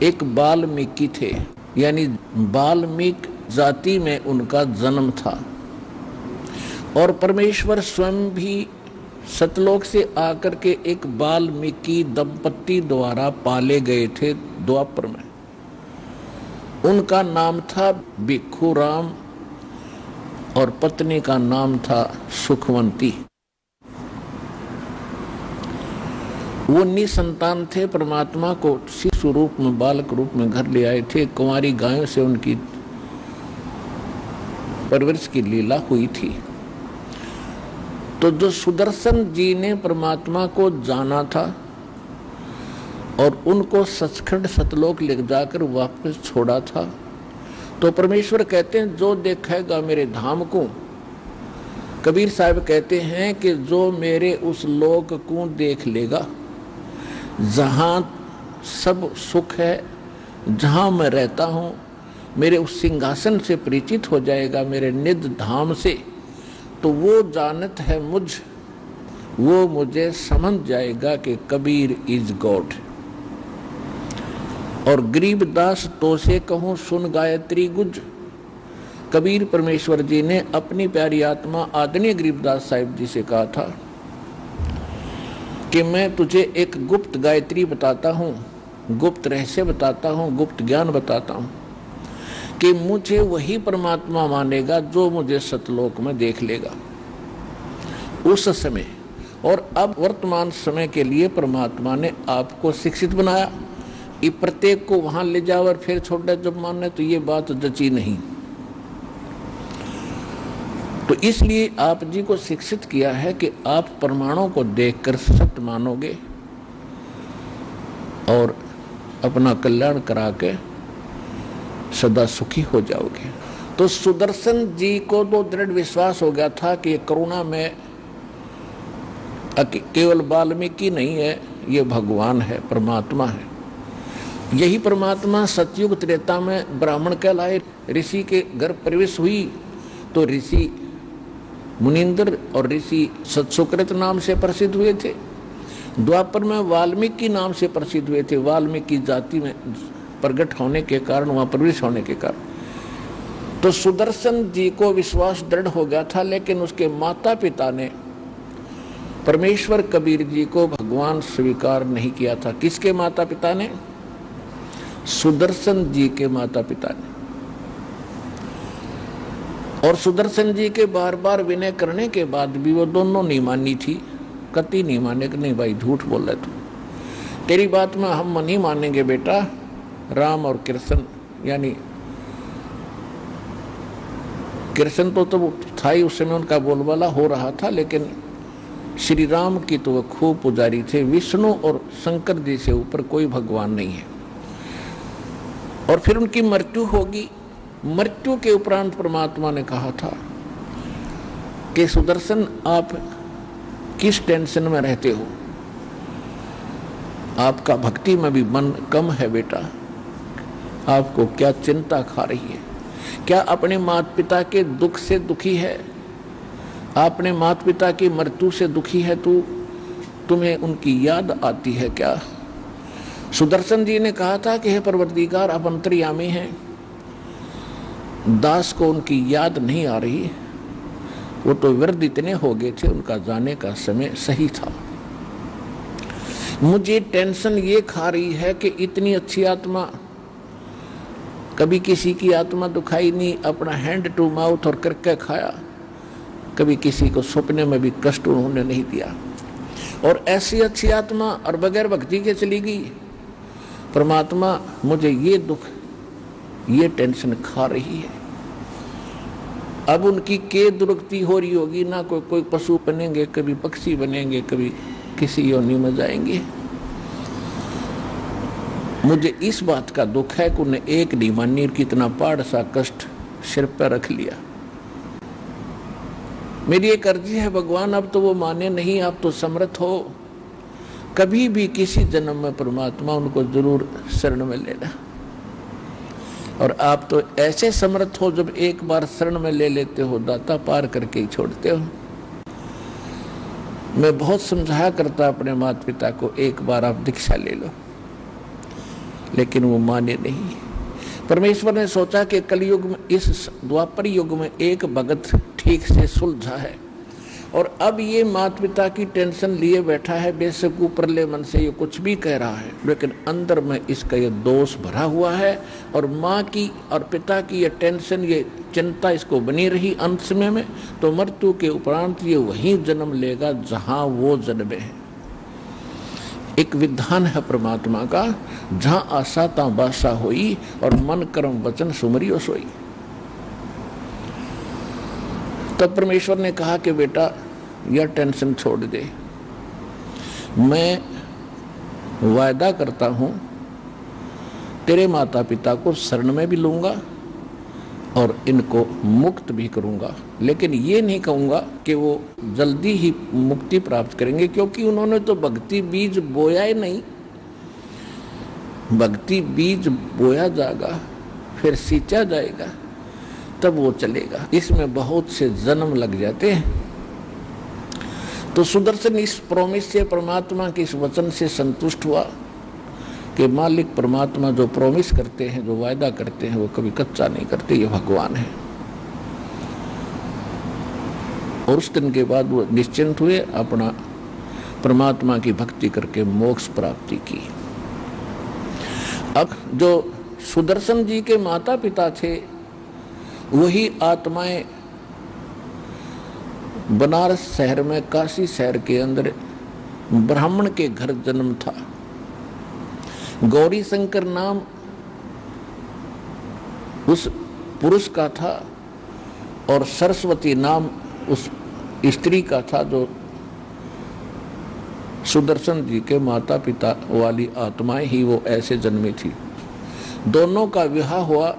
एक वाल्मीकि थे, यानी वाल्मीकि जाति में उनका जन्म था और परमेश्वर स्वयं भी सतलोक से आकर के एक वाल्मीकि दंपत्ति द्वारा पाले गए थे द्वापर में। उनका नाम था भिक्षुराम और पत्नी का नाम था सुखवंती। वो निसंतान थे, परमात्मा को शिशु रूप में, बालक रूप में घर ले आए थे। कुंवारी गायों से उनकी परवरिश की लीला हुई थी। तो जो सुदर्शन जी ने परमात्मा को जाना था और उनको सचखंड सतलोक ले जाकर वापस छोड़ा था, तो परमेश्वर कहते हैं जो देखेगा मेरे धाम को, कबीर साहब कहते हैं कि जो मेरे उस लोक को देख लेगा जहां सब सुख है, जहां मैं रहता हूं, मेरे उस सिंहासन से परिचित हो जाएगा, मेरे निध धाम से, तो वो जानत है मुझ, वो मुझे समझ जाएगा कि कबीर इज गॉड। और गरीबदास तो से कहूं सुन गायत्री गुज। कबीर परमेश्वर जी ने अपनी प्यारी आत्मा आदरणीय गरीबदास साहिब जी से कहा था कि मैं तुझे एक गुप्त गायत्री बताता हूं, गुप्त रहस्य बताता हूं, गुप्त ज्ञान बताता हूं कि मुझे वही परमात्मा मानेगा जो मुझे सतलोक में देख लेगा। उस समय और अब वर्तमान समय के लिए परमात्मा ने आपको शिक्षित बनाया। ये प्रत्येक को वहां ले जाओ और फिर छोड़ दे जब मानने, तो ये बात जची नहीं। तो इसलिए आप जी को शिक्षित किया है कि आप प्रमाणों को देखकर सत्य मानोगे और अपना कल्याण करा के सदा सुखी हो जाओगे। तो सुदर्शन जी को तो दृढ़ विश्वास हो गया था कि करुणा में केवल वाल्मीकि नहीं है, ये भगवान है, परमात्मा है। यही परमात्मा सतयुग त्रेता में ब्राह्मण कहलाए, ऋषि के घर प्रवेश हुई तो ऋषि मुनिंद्र और ऋषि सतसुकृत नाम से प्रसिद्ध हुए थे। द्वापर में वाल्मीकि नाम से प्रसिद्ध हुए थे, वाल्मीकि जाति में प्रकट होने के कारण, वहां प्रवेश होने के कारण। तो सुदर्शन जी को विश्वास दृढ़ हो गया था, लेकिन उसके माता पिता ने परमेश्वर कबीर जी को भगवान स्वीकार नहीं किया था। किसके माता पिता ने? सुदर्शन जी के माता पिता ने। और सुदर्शन जी के बार बार विनय करने के बाद भी वो दोनों नहीं मानी थी, कति नहीं माने कि नहीं भाई झूठ बोल रहे तू, तेरी बात में हम नहीं मानेंगे बेटा। राम और कृष्ण, यानी कृष्ण तो था ही उस समय, उनका बोलबाला हो रहा था, लेकिन श्री राम की तो वह खूब पुजारी थे। विष्णु और शंकर जी से ऊपर कोई भगवान नहीं है। और फिर उनकी मृत्यु होगी। मृत्यु के उपरांत परमात्मा ने कहा था कि सुदर्शन आप किस टेंशन में रहते हो, आपका भक्ति में भी मन कम है बेटा, आपको क्या चिंता खा रही है? क्या अपने माता पिता के दुख से दुखी है? आपने माता पिता की मृत्यु से दुखी है? तुम्हें उनकी याद आती है क्या? सुदर्शन जी ने कहा था कि हे परवरदिगार, आप अंतर्यामी हैं, दास को उनकी याद नहीं आ रही, वो तो वृद्ध इतने हो गए थे, उनका जाने का समय सही था। मुझे टेंशन ये खा रही है कि इतनी अच्छी आत्मा, कभी किसी की आत्मा दुखाई नहीं, अपना हैंड टू माउथ और करके खाया, कभी किसी को सपने में भी कष्ट उन्होंने नहीं दिया, और ऐसी अच्छी आत्मा और बगैर भक्ति के चली गई। परमात्मा, मुझे ये दुख, ये टेंशन खा रही है। अब उनकी के दुर्गति हो रही होगी ना, कोई पशु बनेंगे, कभी पक्षी बनेंगे, कभी किसी योनि में जाएंगे। मुझे इस बात का दुख है कि उन्हें एक नहीं मानी, कितना पहाड़ सा कष्ट सिर पर रख लिया। मेरी एक अर्जी है भगवान, अब तो वो माने नहीं, आप तो समर्थ हो, कभी भी किसी जन्म में परमात्मा उनको जरूर शरण में लेना। और आप तो ऐसे समर्थ हो, जब एक बार शरण में ले लेते हो, दाता पार करके ही छोड़ते हो। मैं बहुत समझाया करता अपने माता पिता को, एक बार आप दीक्षा ले लो, लेकिन वो माने नहीं। परमेश्वर ने सोचा कि कलयुग में, इस द्वापर युग में एक भगत ठीक से सुलझा है, और अब ये माता पिता की टेंशन लिए बैठा है, बेशक ऊपरले मन से ये कुछ भी कह रहा है, लेकिन अंदर में इसका ये दोष भरा हुआ है। और माँ की और पिता की ये टेंशन, ये चिंता इसको बनी रही अंत समय में, तो मृत्यु के उपरांत ये वहीं जन्म लेगा जहां वो जन्मे है। एक विधान है परमात्मा का, जहां आशा ता बासा होई, और मन कर्म वचन सुमरियो सोई। तब परमेश्वर ने कहा कि बेटा, यह टेंशन छोड़ दे, मैं वायदा करता हूं तेरे माता पिता को शरण में भी लूंगा और इनको मुक्त भी करूंगा, लेकिन ये नहीं कहूंगा कि वो जल्दी ही मुक्ति प्राप्त करेंगे, क्योंकि उन्होंने तो भक्ति बीज बोया ही नहीं, भक्ति बीज बोया जाएगा, फिर सींचा जाएगा, तब वो चलेगा। इसमें बहुत से जन्म लग जाते हैं। तो सुदर्शन इस प्रॉमिस से, परमात्मा के इस वचन से संतुष्ट हुआ कि मालिक परमात्मा जो प्रॉमिस करते हैं, जो वायदा करते हैं, वो कभी कच्चा नहीं करते, ये भगवान है। और उस दिन के बाद वो निश्चिंत हुए, अपना परमात्मा की भक्ति करके मोक्ष प्राप्ति की। अब जो सुदर्शन जी के माता पिता थे, वही आत्माएं बनारस शहर में, काशी शहर के अंदर ब्राह्मण के घर जन्म था। गौरी शंकर नाम उस पुरुष का था और सरस्वती नाम उस स्त्री का था, जो सुदर्शन जी के माता पिता वाली आत्माएं ही वो ऐसे जन्मी थी। दोनों का विवाह हुआ।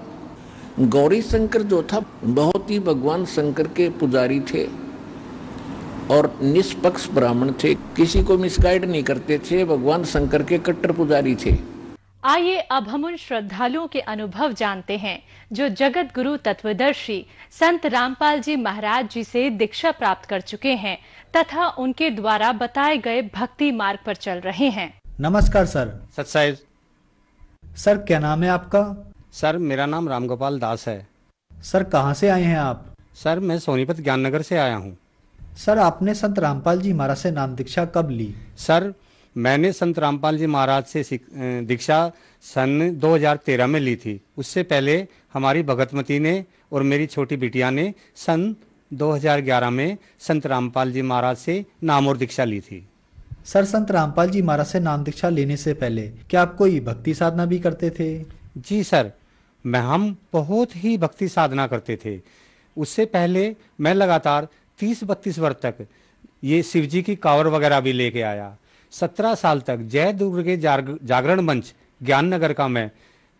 गौरी शंकर जो था बहुत ही भगवान शंकर के पुजारी थे और निष्पक्ष ब्राह्मण थे, किसी को मिसगाइड नहीं करते थे, भगवान शंकर के कट्टर पुजारी थे। आइए अब हम उन श्रद्धालुओं के अनुभव जानते हैं जो जगत गुरु तत्वदर्शी संत रामपाल जी महाराज जी से दीक्षा प्राप्त कर चुके हैं तथा उनके द्वारा बताए गए भक्ति मार्ग पर चल रहे हैं। नमस्कार सर। सत्साहिब। सर क्या नाम है आपका? सर मेरा नाम रामगोपाल दास है। सर कहाँ से आए हैं आप? सर मैं सोनीपत ज्ञाननगर से आया हूँ। सर आपने संत रामपाल जी महाराज से नाम दीक्षा कब ली? सर मैंने संत रामपाल जी महाराज से दीक्षा सन 2013 में ली थी। उससे पहले हमारी भगतमती ने और मेरी छोटी बिटिया ने सन 2011 में संत रामपाल जी महाराज से नाम और दीक्षा ली थी। सर संत रामपाल जी महाराज से नाम दीक्षा लेने से पहले क्या आप कोई भक्ति साधना भी करते थे? जी सर, हम बहुत ही भक्ति साधना करते थे। उससे पहले मैं लगातार 30-32 वर्ष तक ये शिव जी की कांवर वगैरह भी लेके आया। 17 साल तक जय दुर्गे जागरण मंच ज्ञाननगर का मैं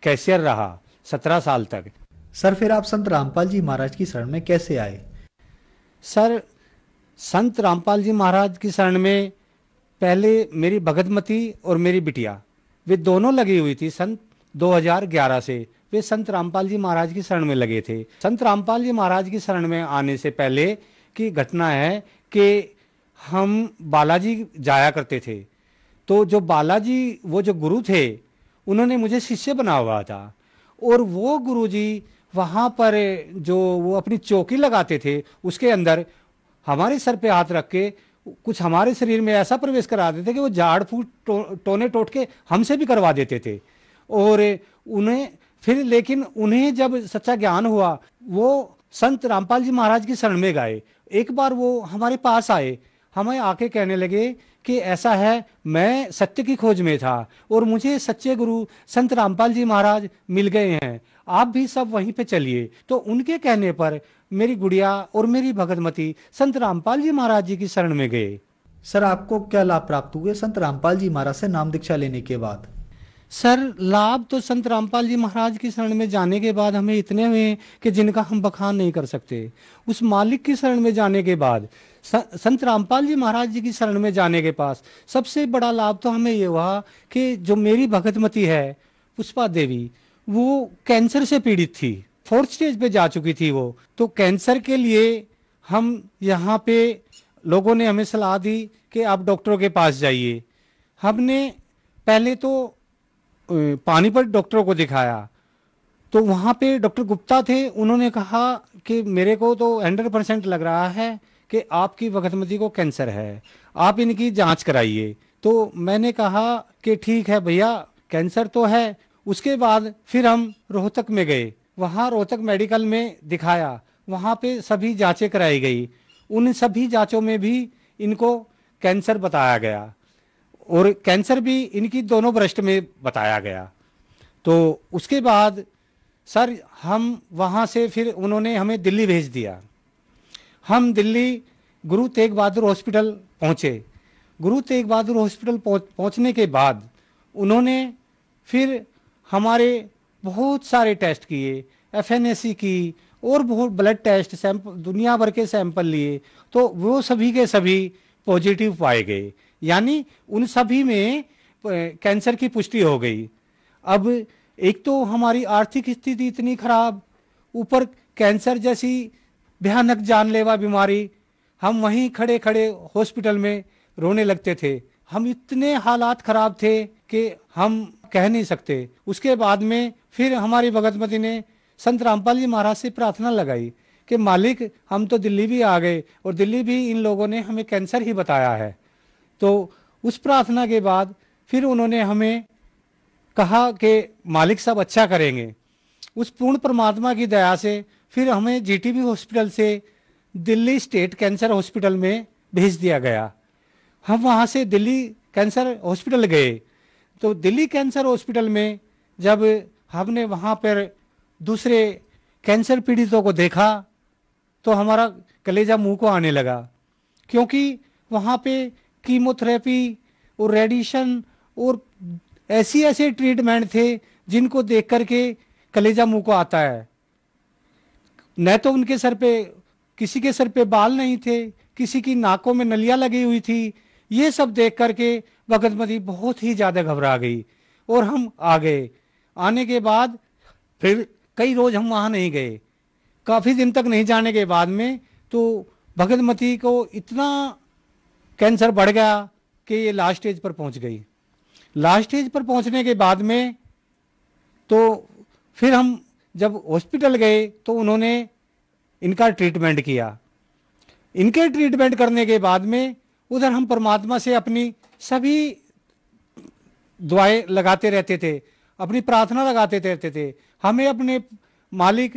कैशियर रहा 17 साल तक। सर फिर आप संत रामपाल जी महाराज की शरण में कैसे आए? सर संत रामपाल जी महाराज की शरण में पहले मेरी भगतमती और मेरी बिटिया वे दोनों लगी हुई थी। सन 2011 से वे संत रामपाल जी महाराज की शरण में लगे थे। संत रामपाल जी महाराज की शरण में आने से पहले की घटना है कि हम बालाजी जाया करते थे। तो जो बालाजी वो जो गुरु थे उन्होंने मुझे शिष्य बना हुआ था और वो गुरुजी वहाँ पर जो वो अपनी चौकी लगाते थे उसके अंदर हमारे सर पे हाथ रख के कुछ हमारे शरीर में ऐसा प्रवेश करा देते कि वो झाड़ फूट टोने टोट के हमसे भी करवा देते थे। और उन्हें फिर लेकिन उन्हें जब सच्चा ज्ञान हुआ वो संत रामपाल जी महाराज की शरण में गए। एक बार वो हमारे पास आए, हमें आके कहने लगे कि ऐसा है, मैं सत्य की खोज में था और मुझे सच्चे गुरु संत रामपाल जी महाराज मिल गए हैं, आप भी सब वहीं पे चलिए। तो उनके कहने पर मेरी गुड़िया और मेरी भगतमती संत रामपाल जी महाराज जी की शरण में गए। सर आपको क्या लाभ प्राप्त हुए संत रामपाल जी महाराज से नाम दीक्षा लेने के बाद? सर लाभ तो संत रामपाल जी महाराज की शरण में जाने के बाद हमें इतने हुए कि जिनका हम बखान नहीं कर सकते। उस मालिक की शरण में जाने के बाद, संत रामपाल जी महाराज जी की शरण में जाने के पास सबसे बड़ा लाभ तो हमें ये हुआ कि जो मेरी भगतमती है पुष्पा देवी, वो कैंसर से पीड़ित थी, 4th स्टेज पे जा चुकी थी वो। तो कैंसर के लिए हम यहाँ पे लोगों ने हमें सलाह दी कि आप डॉक्टरों के पास जाइए। हमने पहले तो पानीपत डॉक्टरों को दिखाया, तो वहाँ पे डॉक्टर गुप्ता थे। उन्होंने कहा कि मेरे को तो 100% लग रहा है कि आपकी भगतमती को कैंसर है, आप इनकी जांच कराइए। तो मैंने कहा कि ठीक है भैया, कैंसर तो है। उसके बाद फिर हम रोहतक में गए, वहाँ रोहतक मेडिकल में दिखाया, वहाँ पे सभी जांचें कराई गई। उन सभी जांचों में भी इनको कैंसर बताया गया और कैंसर भी इनकी दोनों ब्रेस्ट में बताया गया। तो उसके बाद सर हम वहाँ से फिर उन्होंने हमें दिल्ली भेज दिया। हम दिल्ली गुरु तेग बहादुर हॉस्पिटल पहुँचे। गुरु तेग बहादुर हॉस्पिटल पहुँचने के बाद उन्होंने फिर हमारे बहुत सारे टेस्ट किए, FNAC की और बहुत ब्लड टेस्ट, सैंपल, दुनिया भर के सैंपल लिए। तो वो सभी के सभी पॉजिटिव पाए गए, यानी उन सभी में कैंसर की पुष्टि हो गई। अब एक तो हमारी आर्थिक स्थिति इतनी खराब, ऊपर कैंसर जैसी भयानक जानलेवा बीमारी, हम वहीं खड़े खड़े हॉस्पिटल में रोने लगते थे। हम इतने हालात खराब थे कि हम कह नहीं सकते। उसके बाद में फिर हमारी भगतमती ने संत रामपाल जी महाराज से प्रार्थना लगाई कि मालिक, हम तो दिल्ली भी आ गए और दिल्ली भी इन लोगों ने हमें कैंसर ही बताया है। तो उस प्रार्थना के बाद फिर उन्होंने हमें कहा कि मालिक सब अच्छा करेंगे। उस पूर्ण परमात्मा की दया से फिर हमें जीटीबी हॉस्पिटल से दिल्ली स्टेट कैंसर हॉस्पिटल में भेज दिया गया। हम वहाँ से दिल्ली कैंसर हॉस्पिटल गए। तो दिल्ली कैंसर हॉस्पिटल में जब हमने वहाँ पर दूसरे कैंसर पीड़ितों को देखा तो हमारा कलेजा मुंह को आने लगा, क्योंकि वहाँ पे कीमोथेरेपी और रेडिएशन और ऐसी ऐसे ट्रीटमेंट थे जिनको देख करके कलेजा मुंह को आता है। न तो उनके सर पे, किसी के सर पे बाल नहीं थे, किसी की नाकों में नलियां लगी हुई थी। ये सब देख करके भगतमती बहुत ही ज्यादा घबरा गई और हम आ गए। आने के बाद फिर कई रोज हम वहां नहीं गए। काफी दिन तक नहीं जाने के बाद में तो भगतमती को इतना कैंसर बढ़ गया कि ये लास्ट स्टेज पर पहुंच गई। लास्ट स्टेज पर पहुंचने के बाद में तो फिर हम जब हॉस्पिटल गए तो उन्होंने इनका ट्रीटमेंट किया। इनके ट्रीटमेंट करने के बाद में उधर हम परमात्मा से अपनी सभी दुआएं लगाते रहते थे, अपनी प्रार्थना लगाते रहते थे। हमें अपने मालिक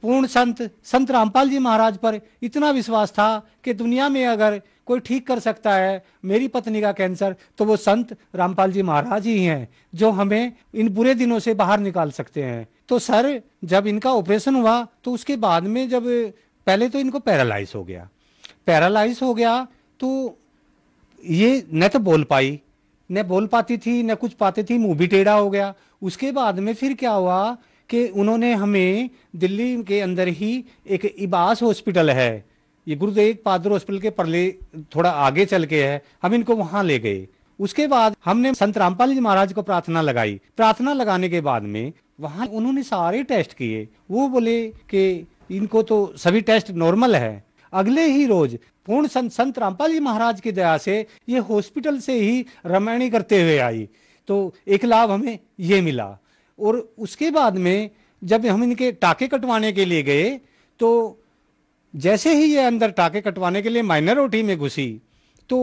पूर्ण संत रामपाल जी महाराज पर इतना विश्वास था कि दुनिया में अगर कोई ठीक कर सकता है मेरी पत्नी का कैंसर तो वो संत रामपाल जी महाराज ही हैं, जो हमें इन बुरे दिनों से बाहर निकाल सकते हैं। तो सर, जब इनका ऑपरेशन हुआ तो उसके बाद में जब पहले तो इनको पैरालाइज हो गया तो ये न तो बोल पाई, न बोल पाती थी, न कुछ पाती थी, मुंह भी टेढ़ा हो गया। उसके बाद में फिर क्या हुआ कि उन्होंने हमें दिल्ली के अंदर ही एक इबास हॉस्पिटल है, ये गुरु तेग बहादुर हॉस्पिटल के परले थोड़ा आगे चल के है, हम इनको वहां ले गए। उसके बाद हमने संत रामपाल जी महाराज को प्रार्थना लगाई। प्रार्थना लगाने के बाद में वहां उन्होंने सारे टेस्ट किए। वो बोले कि इनको तो सभी टेस्ट नॉर्मल है। अगले ही रोज पूर्ण संत रामपाल जी महाराज की दया से ये हॉस्पिटल से ही रामायणी करते हुए आई। तो एक लाभ हमें ये मिला। और उसके बाद में जब हम इनके टाके कटवाने के लिए गए तो जैसे ही ये अंदर टाके कटवाने के लिए माइनर ओटी में घुसी तो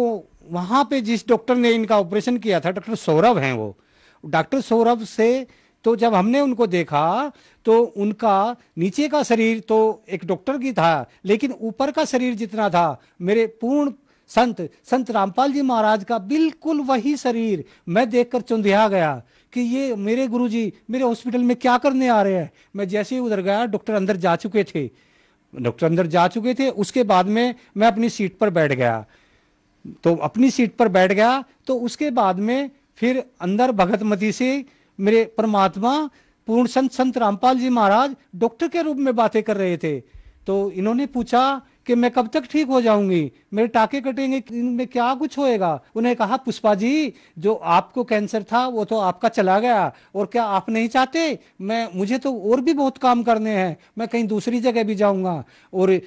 वहां पे जिस डॉक्टर ने इनका ऑपरेशन किया था, डॉक्टर सौरभ हैं, वो डॉक्टर सौरभ से तो जब हमने उनको देखा तो उनका नीचे का शरीर तो एक डॉक्टर की था, लेकिन ऊपर का शरीर जितना था मेरे पूर्ण संत रामपाल जी महाराज का बिल्कुल वही शरीर मैं देखकर चौंधिया गया कि ये मेरे गुरुजी मेरे हॉस्पिटल में क्या करने आ रहे हैं। मैं जैसे ही उधर गया, डॉक्टर अंदर जा चुके थे। उसके बाद में मैं अपनी सीट पर बैठ गया। तो उसके बाद में फिर अंदर भगतमती से मेरे परमात्मा पूर्ण संत रामपाल जी महाराज डॉक्टर के रूप में बातें कर रहे थे। तो इन्होंने पूछा कि मैं कब तक ठीक हो जाऊंगी, मेरे टाके कटेंगे, इनमें क्या कुछ होएगा। उन्हें कहा, पुष्पा जी, जो आपको कैंसर था वो तो आपका चला गया, और क्या आप नहीं चाहते, मुझे तो और भी बहुत काम करने हैं, मैं कहीं दूसरी जगह भी जाऊंगा, और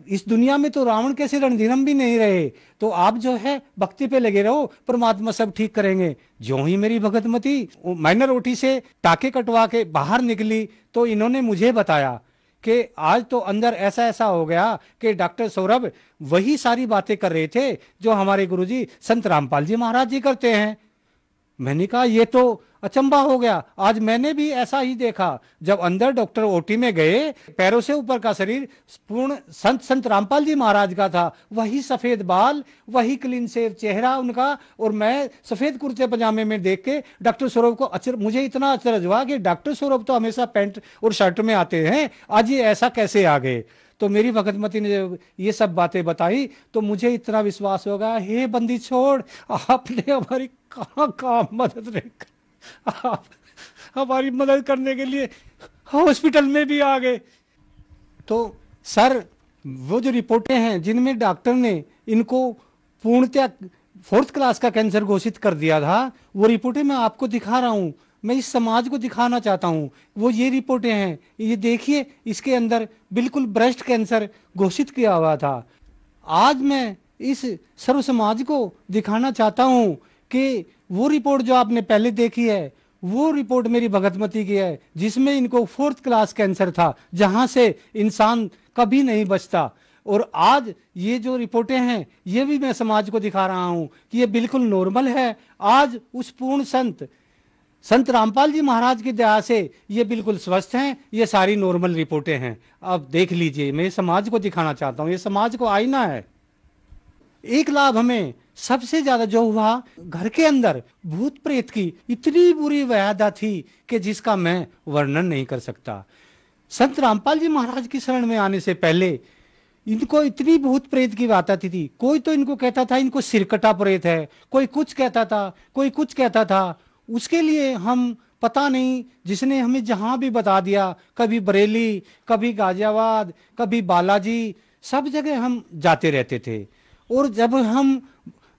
इस दुनिया में तो रावण कैसे रणधीरम भी नहीं रहे, तो आप जो है भक्ति पे लगे रहो, परमात्मा सब ठीक करेंगे। जो ही मेरी भगतमती माइनर ओटी से टाके कटवा के बाहर निकली तो इन्होंने मुझे बताया कि आज तो अंदर ऐसा ऐसा हो गया कि डॉक्टर सौरभ वही सारी बातें कर रहे थे जो हमारे गुरुजी संत रामपाल जी महाराज जी करते हैं। मैंने कहा ये तो अचंबा हो गया। आज मैंने भी ऐसा ही देखा। जब अंदर डॉक्टर ओटी में गए, पैरों से ऊपर का शरीर पूर्ण संत रामपाल जी महाराज का था, वही सफेद बाल, वही क्लीन शेव चेहरा उनका, और मैं सफेद कुर्ते पजामे में देख के डॉक्टर सौरभ को मुझे इतना अचरज हुआ कि डॉक्टर सौरभ तो हमेशा पैंट और शर्ट में आते हैं, आज ये ऐसा कैसे आ गए। तो मेरी भगतमती ने जब ये सब बातें बताई तो मुझे इतना विश्वास हो गया, हे बंदी छोड़, आपने हमारी कहाँ मदद नहीं, आप हमारी मदद करने के लिए हॉस्पिटल में भी आ गए। तो सर, वो जो रिपोर्टें हैं जिनमें डॉक्टर ने इनको पूर्णतः 4th क्लास का कैंसर घोषित कर दिया था, वो रिपोर्टें मैं आपको दिखा रहा हूं। मैं इस समाज को दिखाना चाहता हूँ। वो ये रिपोर्टें हैं, ये देखिए, इसके अंदर बिल्कुल ब्रेस्ट कैंसर घोषित किया हुआ था। आज मैं इस सर्व समाज को दिखाना चाहता हूँ कि वो रिपोर्ट जो आपने पहले देखी है, वो रिपोर्ट मेरी भगतमती की है, जिसमें इनको 4th क्लास कैंसर था, जहां से इंसान कभी नहीं बचता। और आज ये जो रिपोर्टें हैं, ये भी मैं समाज को दिखा रहा हूं कि ये बिल्कुल नॉर्मल है। आज उस पूर्ण संत रामपाल जी महाराज की दया से ये बिल्कुल स्वस्थ हैं। ये सारी नॉर्मल रिपोर्टें हैं। अब देख लीजिए, मैं समाज को दिखाना चाहता हूं, ये समाज को आईना है। एक लाभ हमें सबसे ज्यादा जो हुआ, घर के अंदर भूत प्रेत की इतनी बुरी व्याधा थी कि जिसका मैं वर्णन नहीं कर सकता। संत रामपाल जी महाराज की शरण में आने से पहले इनको इतनी भूत प्रेत की बात आती थी। कोई तो इनको कहता था इनको सिरकटा प्रेत है, कोई कुछ कहता था, कोई कुछ कहता था। उसके लिए हम पता नहीं, जिसने हमें जहां भी बता दिया, कभी बरेली, कभी गाजियाबाद, कभी बालाजी, सब जगह हम जाते रहते थे। और जब हम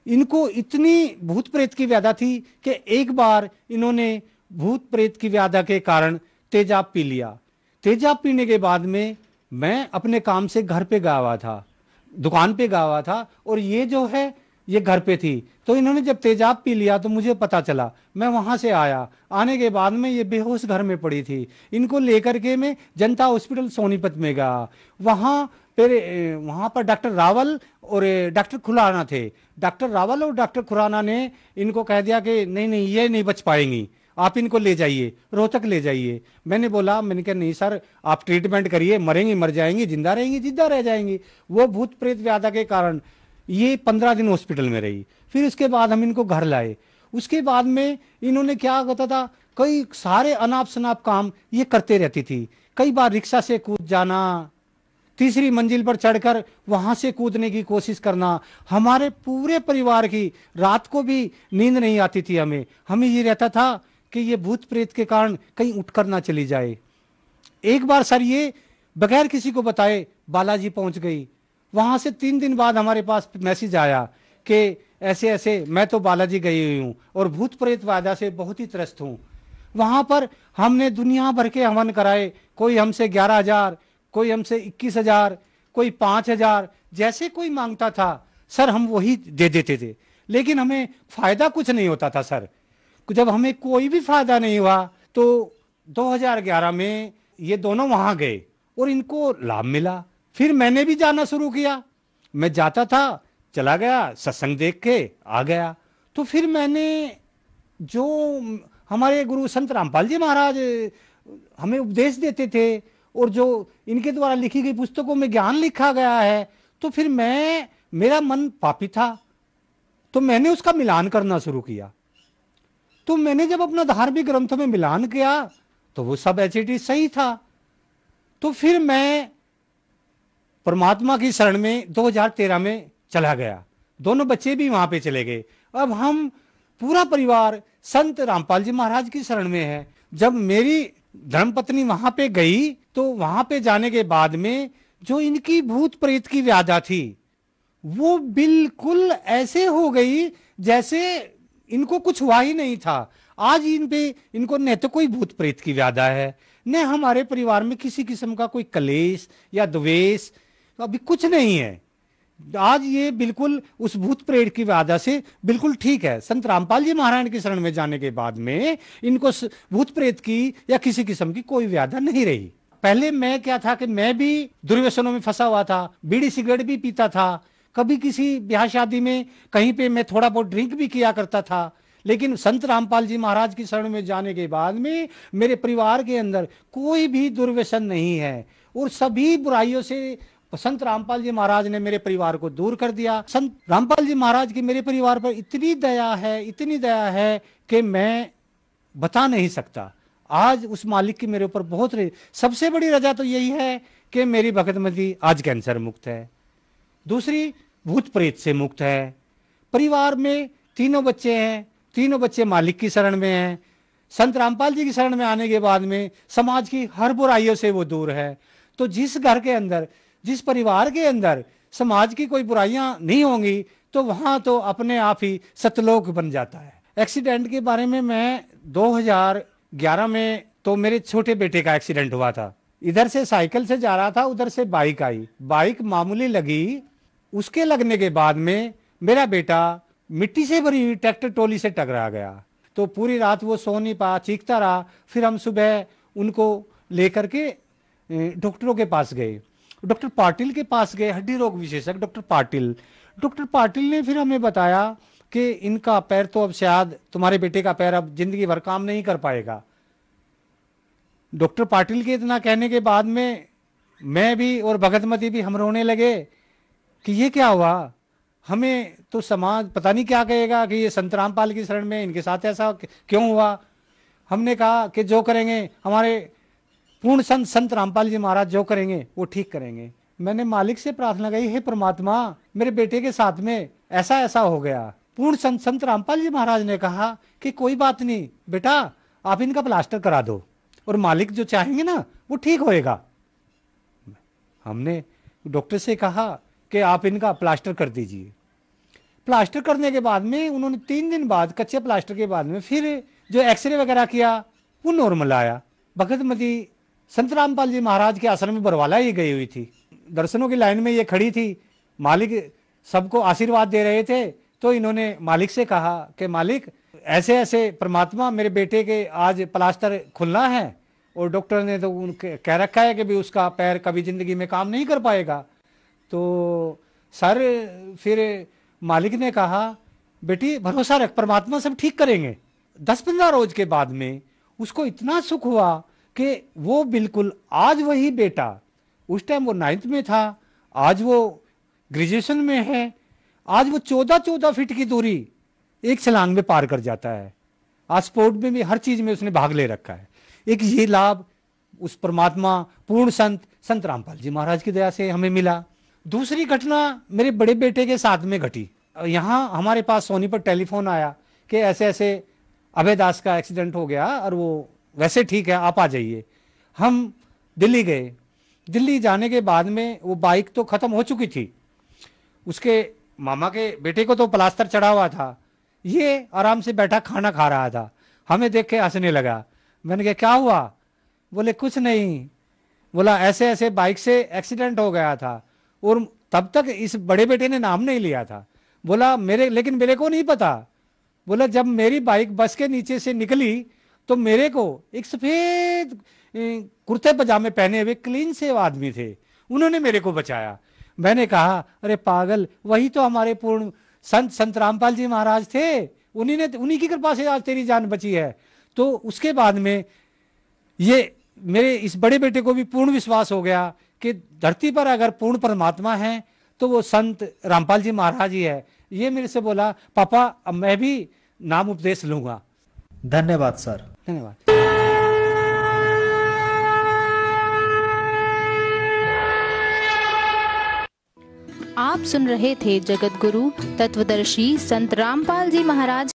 इनको इतनी भूत प्रेत की व्याधा थी कि एक बार इन्होंने भूत प्रेत की व्याधा के कारण तेजाब पी लिया। तेजाब पीने के बाद में मैं अपने काम से घर पे गया हुआ था, दुकान पे गया हुआ था, और ये जो है ये घर पे थी। तो इन्होंने जब तेजाब पी लिया तो मुझे पता चला। मैं वहां से आया, आने के बाद में ये बेहोश घर में पड़ी थी। इनको लेकर के मैं जनता हॉस्पिटल सोनीपत में गया। वहां पर डॉक्टर रावल और डॉक्टर खुराना थे। डॉक्टर रावल और डॉक्टर खुराना ने इनको कह दिया कि नहीं ये नहीं बच पाएंगी, आप इनको ले जाइए, रोहतक ले जाइए। मैंने कहा नहीं सर, आप ट्रीटमेंट करिए, मरेंगी मर जाएंगी, जिंदा रहेंगी जिंदा रह जाएंगी। वो भूत प्रेत व्याधा के कारण ये 15 दिन हॉस्पिटल में रही। फिर उसके बाद हम इनको घर लाए। उसके बाद में इन्होंने क्या होता था, कई सारे अनाप शनाप काम ये करते रहती थी। कई बार रिक्शा से कूद जाना, तीसरी मंजिल पर चढ़कर वहां से कूदने की कोशिश करना। हमारे पूरे परिवार की रात को भी नींद नहीं आती थी। हमें ये रहता था कि ये भूत प्रेत के कारण कहीं उठकर ना चली जाए। एक बार सर ये बगैर किसी को बताए बालाजी पहुंच गई। वहां से 3 दिन बाद हमारे पास मैसेज आया कि ऐसे ऐसे मैं तो बालाजी गई हुई हूं और भूत प्रेत वादा से बहुत ही त्रस्त हूं। वहां पर हमने दुनिया भर के हवन कराए। कोई हमसे 11,000, कोई हमसे 21,000, कोई 5,000, जैसे कोई मांगता था सर हम वही दे देते थे। लेकिन हमें फायदा कुछ नहीं होता था सर। जब हमें कोई भी फायदा नहीं हुआ तो 2011 में ये दोनों वहां गए और इनको लाभ मिला। फिर मैंने भी जाना शुरू किया। मैं जाता था, चला गया, सत्संग देख के आ गया। तो फिर मैंने जो हमारे गुरु संत रामपाल जी महाराज हमें उपदेश देते थे और जो इनके द्वारा लिखी गई पुस्तकों में ज्ञान लिखा गया है, तो फिर मेरा मन पापी था, तो मैंने उसका मिलान करना शुरू किया। तो मैंने जब अपना धार्मिक ग्रंथों में मिलान किया तो वो सब एच सही था। तो फिर मैं परमात्मा की शरण में 2013 में चला गया। दोनों बच्चे भी वहां पे चले गए। अब हम पूरा परिवार संत रामपाल जी महाराज की शरण में है। जब मेरी धर्मपत्नी वहां पे गई तो वहां पे जाने के बाद में जो इनकी भूत प्रेत की व्याधा थी वो बिल्कुल ऐसे हो गई जैसे इनको कुछ हुआ ही नहीं था। आज इनको न तो कोई भूत प्रेत की व्याधा है, न हमारे परिवार में किसी किस्म का कोई कलेश या द्वेष, अभी कुछ नहीं है। आज ये बिल्कुल उस भूत प्रेत की व्याधा से बिल्कुल ठीक है। संत रामपाल जी महाराज की शरण में जाने के बाद में इनको भूत प्रेत की या किसी किस्म की कोई व्याधा नहीं रही। पहले मैं क्या था कि मैं भी दुर्व्यसनों में फंसा हुआ था, बीड़ी सिगरेट भी पीता था, कभी किसी ब्याह शादी में कहीं पे मैं थोड़ा बहुत ड्रिंक भी किया करता था। लेकिन संत रामपाल जी महाराज की शरण में जाने के बाद में मेरे परिवार के अंदर कोई भी दुर्व्यसन नहीं है और सभी बुराइयों से संत रामपाल जी महाराज ने मेरे परिवार को दूर कर दिया। संत रामपाल जी महाराज की मेरे परिवार पर इतनी दया है कि मैं बता नहीं सकता। आज उस मालिक की मेरे ऊपर बहुत सबसे बड़ी रजा तो यही है कि मेरी भगतमती आज कैंसर मुक्त है, दूसरी भूत प्रेत से मुक्त है। परिवार में 3 बच्चे हैं, 3 बच्चे मालिक की शरण में हैं। संत रामपाल जी की शरण में आने के बाद में समाज की हर बुराइयों से वो दूर है। तो जिस घर के अंदर, जिस परिवार के अंदर समाज की कोई बुराइयां नहीं होंगी तो वहां तो अपने आप ही सतलोक बन जाता है। एक्सीडेंट के बारे में मैं 2011 में तो मेरे छोटे बेटे का एक्सीडेंट हुआ था। इधर से साइकिल से जा रहा था, उधर से बाइक आई, बाइक मामूली लगी। उसके लगने के बाद में मेरा बेटा मिट्टी से भरी हुई ट्रैक्टर ट्रॉली से टकरा गया। तो पूरी रात वो सो नहीं पाया, चीखता रहा। फिर हम सुबह उनको लेकर के डॉक्टरों के पास गए, डॉक्टर पाटिल के पास गए, हड्डी रोग विशेषज्ञ डॉक्टर पाटिल। डॉक्टर पाटिल ने फिर हमें बताया कि इनका पैर तो अब शायद, तुम्हारे बेटे का पैर अब जिंदगी भर काम नहीं कर पाएगा। डॉक्टर पाटिल के इतना कहने के बाद में मैं भी और भगतमती भी हम रोने लगे कि ये क्या हुआ। हमें तो समाज पता नहीं क्या कहेगा कि ये संत रामपाल की शरण में इनके साथ ऐसा क्यों हुआ। हमने कहा कि जो करेंगे हमारे पूर्ण संत रामपाल जी महाराज जो करेंगे वो ठीक करेंगे। मैंने मालिक से प्रार्थना की, हे परमात्मा मेरे बेटे के साथ में ऐसा ऐसा हो गया। पूर्ण संत रामपाल जी महाराज ने कहा कि कोई बात नहीं बेटा, आप इनका प्लास्टर करा दो और मालिक जो चाहेंगे ना वो ठीक होएगा। हमने डॉक्टर से कहा कि आप इनका प्लास्टर कर दीजिए। प्लास्टर करने के बाद में उन्होंने 3 दिन बाद, कच्चे प्लास्टर के बाद में फिर जो एक्सरे वगैरह किया वो नॉर्मल आया। भगतमती संत रामपाल जी महाराज के आश्रम में बरवाला ही गई हुई थी, दर्शनों की लाइन में ये खड़ी थी। मालिक सबको आशीर्वाद दे रहे थे, तो इन्होंने मालिक से कहा कि मालिक ऐसे ऐसे परमात्मा मेरे बेटे के आज प्लास्टर खुलना है और डॉक्टर ने तो कह रखा है कि भी उसका पैर कभी जिंदगी में काम नहीं कर पाएगा। तो सर फिर मालिक ने कहा बेटी भरोसा रख, परमात्मा सब ठीक करेंगे। 10-15 रोज के बाद में उसको इतना सुख हुआ कि वो बिल्कुल आज वही बेटा, उस टाइम वो 9th में था, आज वो ग्रेजुएशन में है। आज वो 14 फीट की दूरी एक छलांग में पार कर जाता है। आज स्पोर्ट में भी हर चीज में उसने भाग ले रखा है। एक ये लाभ उस परमात्मा पूर्ण संत रामपाल जी महाराज की दया से हमें मिला। दूसरी घटना मेरे बड़े बेटे के साथ में घटी। यहाँ हमारे पास सोनीपत टेलीफोन आया कि ऐसे ऐसे अभय दास का एक्सीडेंट हो गया और वो वैसे ठीक है, आप आ जाइए। हम दिल्ली गए। दिल्ली जाने के बाद में वो बाइक तो खत्म हो चुकी थी, उसके मामा के बेटे को तो प्लास्टर चढ़ा हुआ था, ये आराम से बैठा खाना खा रहा था। हमें देख के हंसने लगा। मैंने कहा क्या हुआ? बोले कुछ नहीं, बोला ऐसे ऐसे बाइक से एक्सीडेंट हो गया था। और तब तक इस बड़े बेटे ने नाम नहीं लिया था। बोला लेकिन मेरे को नहीं पता। बोला जब मेरी बाइक बस के नीचे से निकली तो मेरे को एक सफेद कुर्ते पजामे पहने हुए क्लीन से आदमी थे, उन्होंने मेरे को बचाया। मैंने कहा अरे पागल, वही तो हमारे पूर्ण संत रामपाल जी महाराज थे, उन्हीं की कृपा से आज तेरी जान बची है। तो उसके बाद में ये मेरे इस बड़े बेटे को भी पूर्ण विश्वास हो गया कि धरती पर अगर पूर्ण परमात्मा है तो वो संत रामपाल जी महाराज ही है। ये मेरे से बोला पापा अब मैं भी नाम उपदेश लूंगा। धन्यवाद सर। धन्यवाद। आप सुन रहे थे जगत गुरु तत्वदर्शी संत रामपाल जी महाराज